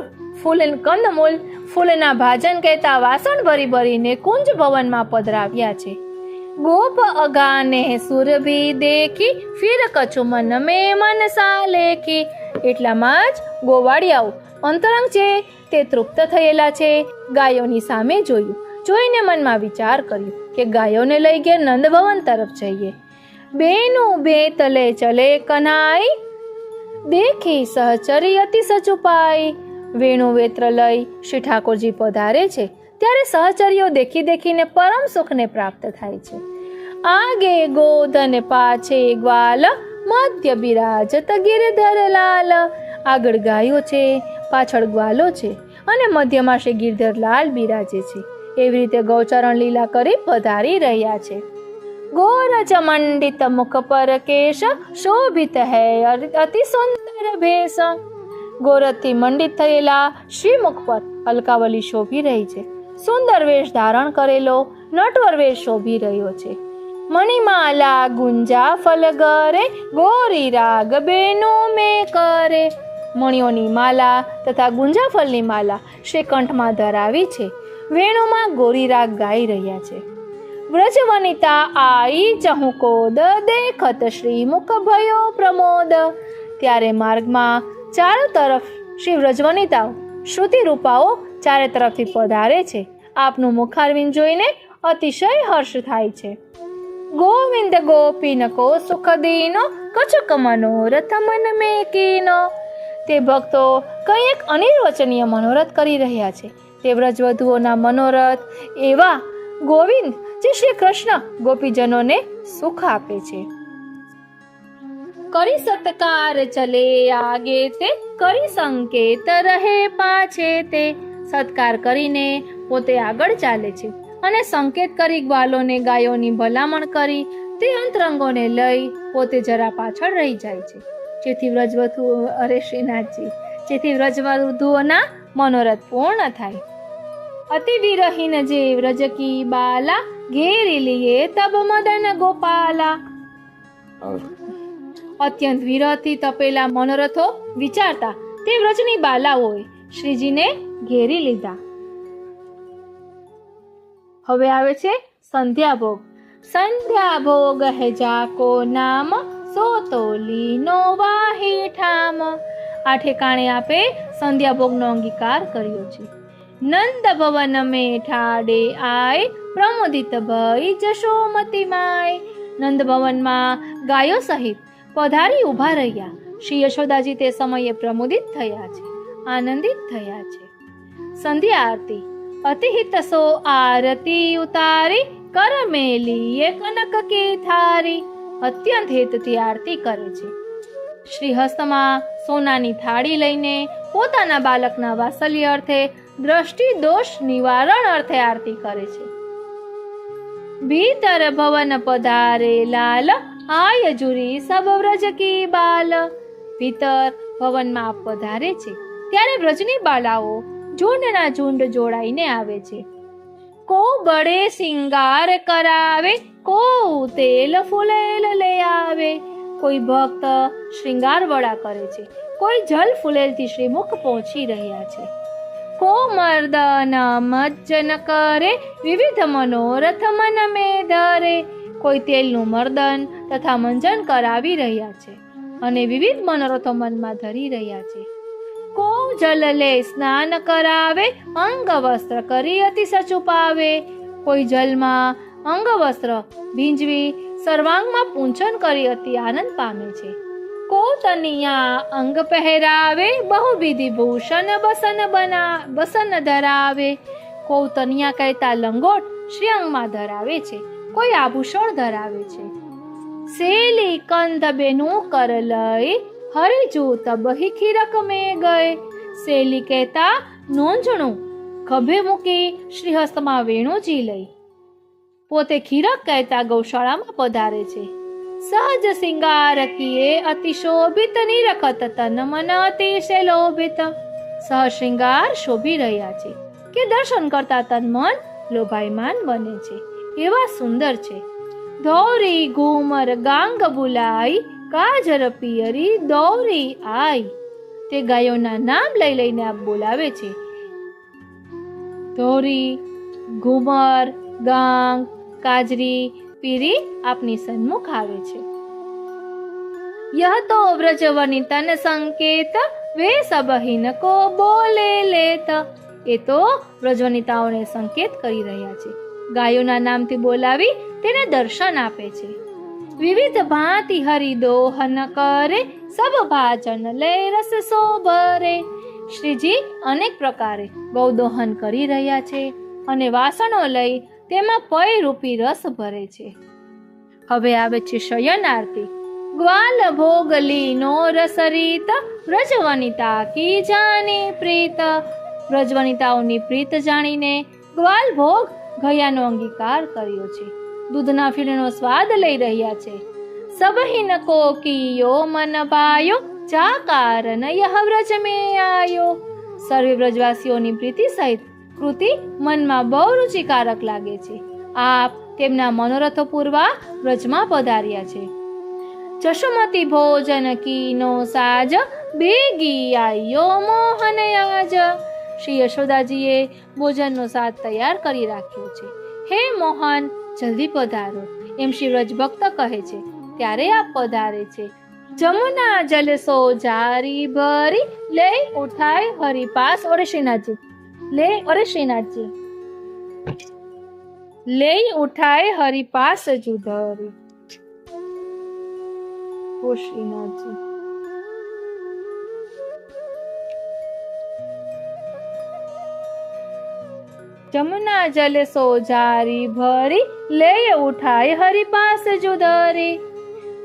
ફૂલના ભાજન કહેતા વાસણ ભરી ભરીને કુંજ ભવનમાં પધરાવ્યા છે। ગોપ અગાને સુરભી દેખી, ફિર કછુ મન મેં મનસા લેખી। એટલામાં જ ગોવાળિયાઓ અંતરંગ છે તે તૃપ્ત થયેલા છે। ગાયોની સામે જોયું, જોઈને મનમાં વિચાર કર્યો કે ગાયોને લઈ ઘેર નંદભવન તરફ જઈએ। બેનું બે તલે ચલે કનાઈ, દેખી સહચરી અતિ સચુપાઈ। વેણુ વેત્ર લઈ શ્રી ઠાકોરજી પધારે છે, ત્યારે સહચર્યો દેખી દેખીને પરમ સુખને પ્રાપ્ત થાય છે। આગે ગોધન પાછે ગ્વાલ, મધ્ય બિરાજત ગિરધર લાલ। આગળ ગાયો છે, પાછળ ગ્વાલો છે અને મધ્યમાં શ્રી ગિરધર લાલ બિરાજે છે। એવી રીતે ગૌચરણ લીલા કરી પધારી રહ્યા છે। ગોરજ મંડિત મુખ પર કેશ, શોભિત હૈ અતિ સુંદર ભેષ। ગોરજથી મંડિત થયેલા શ્રીમુખ પર અલકાવલી શોભી રહી છે. સુંદર વેશ ધારણ કરેલો નટવર વેશ શોભી રહ્યો છે. મણિમાલા ગુંજા ફલગરે ગોરી રાગ બેનો મે કરે. મણિઓની માલા તથા ગુંજાફલની માલા શ્રી કંઠમાં ધરાવી છે. વેણુમાં ગોરી રાગ ગાઈ રહ્યા છે. વ્રજવનિતા આઈ ચહુકોદ દેખત શ્રીમુખ ભયો પ્રમોદ. ત્યારે માર્ગમાં ચારો તરફ શ્રી વ્રજવનિતાઓ શ્રુતિ રૂપાઓ ચારે તરફથી પધારે છે. આપનું મુખારવિંદ જોઈને અતિશય હર્ષ થાય છે. ગોવિંદ ગોપીનકો સુખ દીનો કચુક મનોરથ મન મેં કીનો. તે ભક્તો કંઈ એક અનિર્વચનીય મનોરથ કરી રહ્યા છે. તે વ્રજવધુઓના મનોરથ એવા ગોવિંદ જે શ્રી કૃષ્ણ ગોપીજનોને સુખ આપે છે. કરી સત્કાર ચલે આગે તે કરી સંકેત રહે પાછે તે. સત્કાર કરીને પોતે આગળ ચાલે છે અને સંકેત કરી ગ્વાલોને ગાયોની ભલામણ કરી તે અંતરંગોને લઈ પોતે જરા પાછળ રહી જાય છે, જેથી વ્રજવધુઓ અરે શ્રીનાથજી જેથી વ્રજવધુઓના મનોરથ પૂર્ણ થાય. અતિ વિરહીન જે વ્રજ કી બાલા ઘેરી લીએ તબ મદન ગોપાલા. અત્યંત વિરહથી તપેલા મનોરથો વિચારતા તે વ્રજની બાલાઓએ શ્રીજીને ઘેરી લીધા. હવે આવે છે સંધ્યા ભોગ. સંધ્યા ભોગ હે જાકો નામ સોતો લીનો વાહી ઠામ. આ ઠેકાણે આપે સંધ્યા ભોગનો અંગીકાર કર્યો છે. નંદ ભવન મેં ઠાડે આય પ્રમોદિત ભઈ જશોમતી માય. નંદ ભવનમાં ગાયો સહિત પધારી ઊભા રહ્યા. શ્રી યશોદાજી તે સમયે પ્રમોદિત થયા છે, આનંદિત થયા છે. સંધ્યા આરતી. અતિહિત સો આરતી ઉતારી કર મેલી કનક કી થારી. અત્યંત હિતથી આરતી કરે છે. શ્રી હસ્તમાં સોનાની થાળી લઈને પોતાના બાલકના વાત્સલ્ય અર્થે દ્રષ્ટિ દોષ નિવારણ અર્થે આરતી કરે છે. ભીતર ભવન પધારે લાલ આય જુરી સબ વ્રજ કી બાલ. ભીતર ભવનમાં આપ પધારે છે ત્યારે વ્રજની બાલાઓ ઝુંડના ઝુંડ જોડાઈને આવે છે. કો બડે સિંગાર કરાવે કો તેલ ફૂલેલ લે આવે. કોઈ ભક્ત શ્રૃંગાર વડા કરે છે, કોઈ જલ ફૂલેલથી શ્રીમુખ પહોંચી રહ્યા છે. કો મર્દન મજ્જન કરે વિવિધ મનોરથ મન મે ધરે. કોઈ તેલનું મર્દન તથા મંજન કરાવી રહ્યા છે અને વિવિધ મનોરથો મનમાં ધરી રહ્યા છે. કો જલ લે સ્નાન કરાવે અંગ વસ્ત્ર કરી અતિ સચુપાવે. કોઈ જલમાં અંગ વસ્ત્ર ભીંજવી સર્વાંગમાં પૂંછન કરી અતિ આનંદ પામે છે. કો તનિયા અંગ પહેરાવે બહુવિધિ ભૂષણ બસન ધરાવે. કો તનિયા કહેતા લંગોટ શ્રી અંગમાં ધરાવે છે, કોઈ આભૂષણ ધરાવે છે. સેલી કંધ બેનું કર લઈ હરી જૂત બહી ખીરક મેં ગયે. સેલી કહેતા નોંજણું ખભે મૂકી શ્રીહસ્તમાં વેણુજી લઈ પોતે ખીરક કહેતા ગૌશાળામાં પધારે છે. સહજ સિંગાર કીએ અતિ શોભિત નિરખત તન મન અતિશય લોભિત. સહ શ્રૃંગાર શોભી રહ્યા છે કે દર્શન કરતા તન મન લોભાયમાન બને છે, એવા સુંદર છે. ધોરી ઘૂમર ગાંગ બુલાઈ કાજર પિયરી દોરી આઈ. તે ગાયોના નામ લઈ લઈને આપ બોલાવે છે. ધોરી, ઘુમર, ગાંગ, કાજરી, પીરી આપની સન્મુખ આવે છે. યહ તો વ્રજવની તન સંકેત વે સબહીન કો બોલે લેત. એ તો વ્રજવનિતાઓને સંકેત કરી રહ્યા છે, ગાયોના નામથી બોલાવી તેને દર્શન આપે છે. વિવિધ ભાંતિ હરિદોહન કરે સબ ભાજન લે રસ સોભરે. શ્રીજી અનેક પ્રકારે ગૌદોહન કરી રહ્યા છે અને વાસણો લઈ તેમાં પય રૂપી રસ ભરે છે. હવે આવે છે શયન આરતી. ગ્વાલ ભોગ લીનો રસરીત વ્રજવનિતા કી જાની પ્રીત. વ્રજવનિતાઓની પ્રીત જાણીને ગ્વાલ ભોગ ઘયાનો અંગીકાર કર્યો છે, દૂધના ફીણનો સ્વાદ લઈ રહ્યા છે. સબહિન કોકીયો મન ભાયો જા કારણ યહ વ્રજ મેં આયો. સર્વે વ્રજવાસીઓની પ્રીતિ સહિત કૃતિ મનમાં બહુ રુચિકારક લાગે છે. આપ તેમના મનોરથો પૂરવા વ્રજમાં પધાર્યા છે. જશુમતી ભોજન કીનો સાજ, બેગી આયો મોહન આજ. શ્રી યશોદાજીએ ભોજનનો સાજ તૈયાર કરી રાખ્યો છે. હે મોહન, જલ્દી પધારો એમ શ્રી વ્રજભક્ત કહે છે. ત્યારે આપ પધારે છે. જમુના જલ સો જારી ભરી, લઈ ઉઠાય હરિપાસ. ઓરે શ્રીનાથજી, શ્રીનાથજી, લઈ ઉઠાય હરિપાસ જુધરી. ઓ શ્રીનાથજી, જમુના જલ સો જારી ભરી, લઈ ઉઠાય હરિપાસ જુધરી.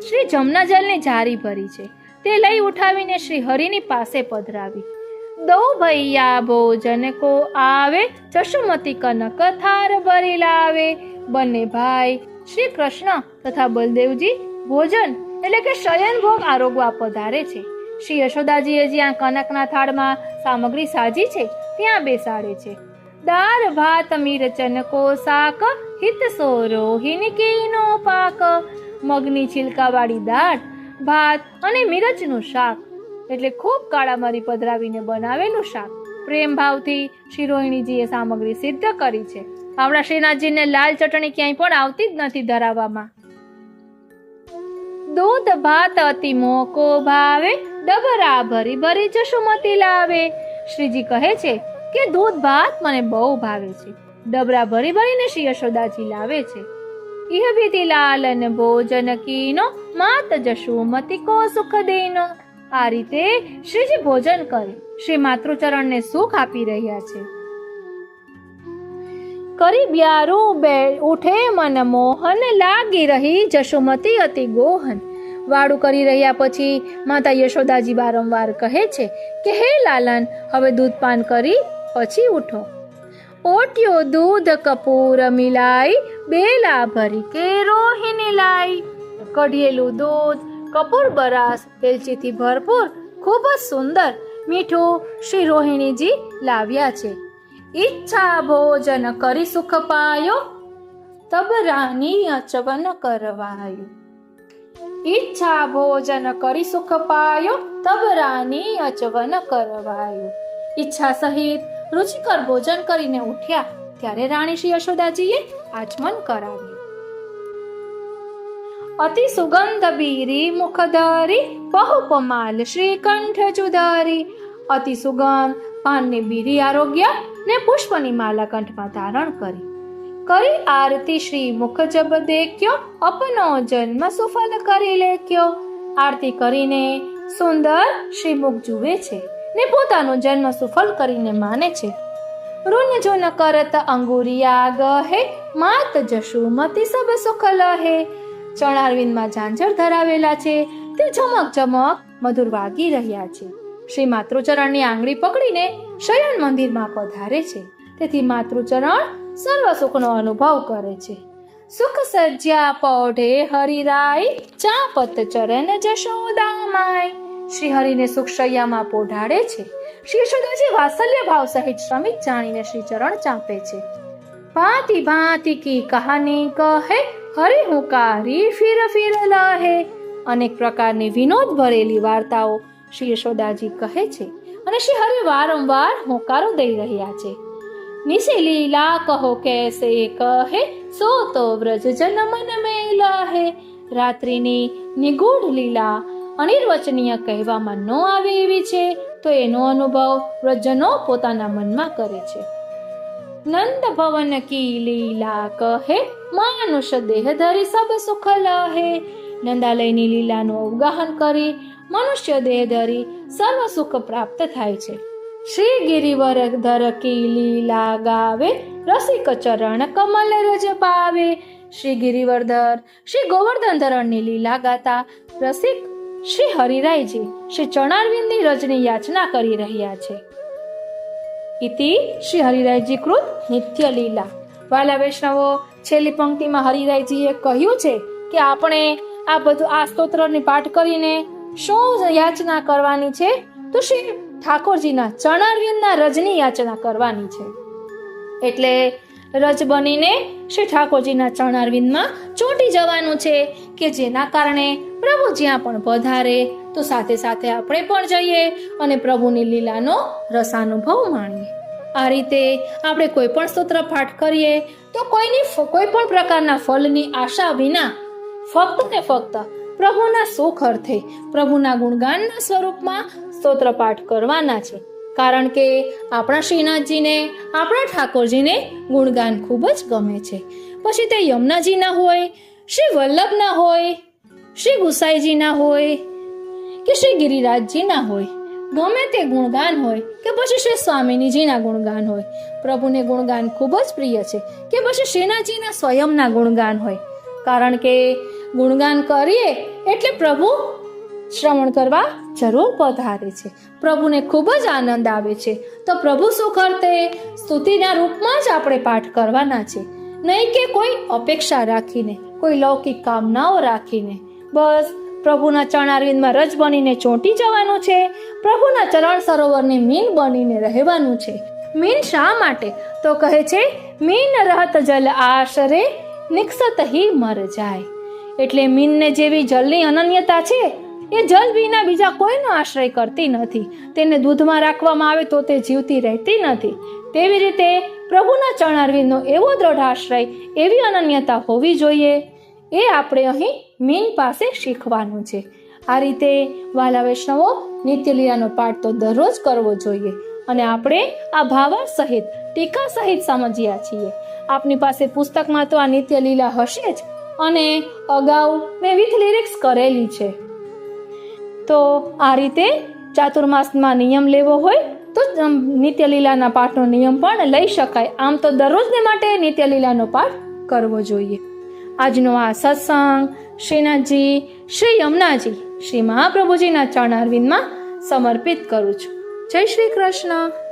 શ્રી જમના જલની જારી ભરી છે, તે લઈ ઉઠાવીને શ્રી હરિની પાસે પધરાવી. દો ભૈયા ભોજન કો આવે, જશુમતી કનક થાર ભરી લાવે. બંને ભાઈ શ્રી કૃષ્ણ તથા બલદેવજી ભોજન એટલે કે શયન ભોગ આરોગવા પધારે છે. શ્રી યશોદાજીએ જ્યાં કનકના થાળમાં સામગ્રી સાજી છે ત્યાં બેસાડે છે. દાળ ભાત મિરચન કો શાક, હિત સો રોહિણી કીનો પાક. મગની છિલકાવાળી દાળ, ભાત અને મિરચનું શાક એટલે ખૂબ કાળા મરી પધરાવીને બનાવેલું શાક પ્રેમ ભાવથી શ્રી રોહિણીજીએ સામગ્રી સિદ્ધ કરી છે. આપણા શ્રીનાથજીને લાલ ચટણી ક્યાંય પણ આવતી જ નથી ધરાવવામાં. દૂધ ભાત અતિ મોકો ભાવે, ડબરા ભરી ભરી જશુમતી લાવે. શ્રીજી કહે છે કે દૂધ ભાત મને બહુ ભાવે છે. ડબરા ભરી ભરીને શ્રી યશોદાજી લાવે છે. ઇહ વિધિ લાલન ભોજન કીનો, માત જશુમતી કો સુખ દેનો. આ રીતે શ્રીજી ભોજન કરી શ્રી માતૃચરણને સુખ આપી રહ્યા છે. કરી બ્યારું બે ઉઠે મન મોહન, લાગી રહી જશુમતી અતિ ગોહન. વાડું કરી રહ્યા પછી માતા યશોદાજી વારંવાર કહે છે કે હે લાલન, હવે દૂધપાન કરી પછી ઉઠો. ઓટ્યો દૂધ કપૂર મિલાઈ, બેલા ભરી કે રોહિણી લાઈ. કઢિયેલું દૂધ, કપૂર બરાસ, એલચીથી ભરપૂર ખૂબ જ સુંદર મીઠું શ્રી રોહિણીજી લાવ્યા છે. ઈચ્છા ભોજન કરી સુખ પાયો, તબ રાની અચવન કરવાયો. ઈચ્છા ભોજન કરી સુખ પાયો, તબ રાની અચવન કરવાયો. ઈચ્છા સહિત રુચિકર ભોજન કરીને ઉઠ્યા ત્યારે રાણી શ્રી યશોદાજીએ આચમન કરાવ્યું. અતિ સુગંધ બીરી મુખ ધરી, બહુપમાલ શ્રીકંઠ જુધારી. અતિ સુગંધ પાનની બીરી આરોગ્ય ને પુષ્પની માલા કંઠમાં ધારણ કરી. કરી આરતી શ્રી મુખ જબ દેખ્યો, અપનો જન્મ સુફલ કરી લેખ્યો. આરતી કરીને સુંદર શ્રી મુખ જુએ છે ને પોતાનો જન્મ સુફલ કરીને માને છે. રૂન જૂન કરત અંગુરિયા ગહે, માત જશુમતી સબ સુખ લહે. ચણારવિંદમાં ઝાંઝર ધરાવેલા છે તે ઝમક ઝમક મધુર વાગી રહ્યા છે. શ્રી માતૃચરણની આંગળી પકડીને શયન મંદિરમાં પધારે છે. તેથી માતૃચરણ સર્વ સુખનો અનુભવ કરે છે. સુખ સજ્જા પૌઢે હરિરાય, ચાપત ચરણ જશોદામાય. શ્રી હરિને સુખ શૈયામાં પોઢાડે છે. શ્રી યશોદાજી વાત્સલ્ય ભાવ સહિત શ્રમિક જાણીને શ્રી ચરણ ચાપે છે. ભાંતિ ભાંતિ કી કહાની કહે, હરિ હુંકારી ફિર ફિર લહે. અનેક પ્રકારની વિનોદ ભરેલી વાર્તાઓ શ્રી યશોદાજી કહે છે અને શ્રી હરિ વારંવાર હોંકારો દઈ રહ્યા છે. નિશી લીલા કહો કેસે કહે, સો તો વ્રજ જન મન મેં લહે. રાત્રિની નિગૂઢ લીલા અનિર્વચનીય કહેવામાં ન આવે એવી છે, તો એનો અનુભવ વ્રજનો પોતાના મનમાં કરે છે. નંદ ભવન કી લીલા કહે, માનુષ દેહ ધરી સબ સુખ લહે. નંદાલયની લીલાનું અવગાહન કરી મનુષ્ય દેહ ધરી સર્વ સુખ પ્રાપ્ત થાય છે. શ્રી ગિરિવરધર કી લીલા ગાવે, રસિક ચરણ કમલ રજ પાવે. શ્રી ગિરિવરધર શ્રી ગોવર્ધન ધરણની લીલા ગાતા રસિક શ્રી હરિરાયજી શ્રી ચરણારવિંદની રજની યાચના કરી રહ્યા છે. ઇતિ શ્રી હરિરાયજી કૃત નિત્ય લીલા. વાલા વૈષ્ણવો, છેલ્લી પંક્તિમાં હરિરાયજીએ કહ્યું છે કે આપણે આ બધું આ સ્તોત્રની પાઠ કરીને શું યાચના કરવાની છે? તો શ્રી ઠાકોરજીના ચરણારવિંદના રજની યાચના કરવાની છે. એટલે રજ બનીને શ્રી ઠાકોરજીના ચરણારવિંદમાં ચોંટી જવાનું છે કે જેના કારણે પ્રભુ જ્યાં પણ પધારે તો સાથે સાથે આપણે પણ જઈએ અને પ્રભુની લીલાનો રસાનુભવ માણીએ. આ રીતે આપણે કોઈ પણ સ્તોત્ર પાઠ કરીએ તો કોઈ પણ પ્રકારના ફળની આશા વિના ફક્ત ને ફક્ત પ્રભુના સુખ અર્થે પ્રભુના ગુણગાનના સ્વરૂપમાં સ્તોત્ર પાઠ કરવાના છે. કારણ કે આપણા શ્રીનાથજીને, આપણા ઠાકોરજીને ગુણગાન ખૂબ જ ગમે છે. પછી તે યમુનાજીના હોય, શ્રી વલ્લભના હોય, શ્રી ગુસાઈજીના હોય કે શ્રી ગિરિરાજજીના હોય, ગમે તે ગુણગાન હોય કે પછી શ્રી સ્વામિનીજીના ગુણગાન હોય, પ્રભુને ગુણગાન ખૂબ જ પ્રિય છે. કે પછી શ્રીનાથજીના સ્વયંના ગુણગાન હોય. કારણ કે ગુણગાન કરીએ એટલે પ્રભુ શ્રવણ કરવા જરૂર પધારે છે. પ્રભુને ખૂબ જ આનંદ આવે છે. તો પ્રભુ સુખ અર્થે સ્તુતિના રૂપમાં જ આપણે પાઠ કરવાના છે, નહીં કે કોઈ અપેક્ષા રાખીને, કોઈ લૌકિક કામનાઓ રાખીને. બસ પ્રભુના ચરણારવિંદમાં રજ બનીને ચોંટી જવાનું છે. પ્રભુના ચરણ સરોવરની મીન બનીને રહેવાનું છે. મીન શા માટે? તો કહે છે મીન રહત જલ આશરે નિક્ષત હી મર જાય. એટલે મીનને જેવી જલની અનન્યતા છે એ જલ વિના બીજા કોઈનો આશ્રય કરતી નથી. તેને દૂધમાં રાખવામાં આવે તો તે જીવતી રહેતી નથી. તેવી રીતે પ્રભુના ચરણારવિંદનો એવો દ્રઢ આશ્રય, એવી અનન્યતા હોવી જોઈએ. એ આપણે અહીં મીન પાસે શીખવાનું છે. આ રીતે વાલા વૈષ્ણવો, નિત્યલીલાનો પાઠ તો દરરોજ કરવો જોઈએ. અને આપણે આ ભાવાર્થ સહિત, ટીકા સહિત સમજ્યા છીએ. આપની પાસે પુસ્તકમાં તો આ નિત્યલીલા હશે જ, અને અગાઉ મેં વિથ લિરિક્સ કરેલી છે. તો આ રીતે ચાતુર્માસમાં નિયમ લેવો હોય તો નિત્યલીલાના પાઠનો નિયમ પણ લઈ શકાય. આમ તો દરરોજને માટે નિત્યલીલાનો પાઠ કરવો જોઈએ. આજનો આ સત્સંગ શ્રીનાથજી, શ્રી યમુનાજી, શ્રી મહાપ્રભુજીના ચરણારવિંદમાં સમર્પિત કરું છું. જય શ્રી કૃષ્ણ.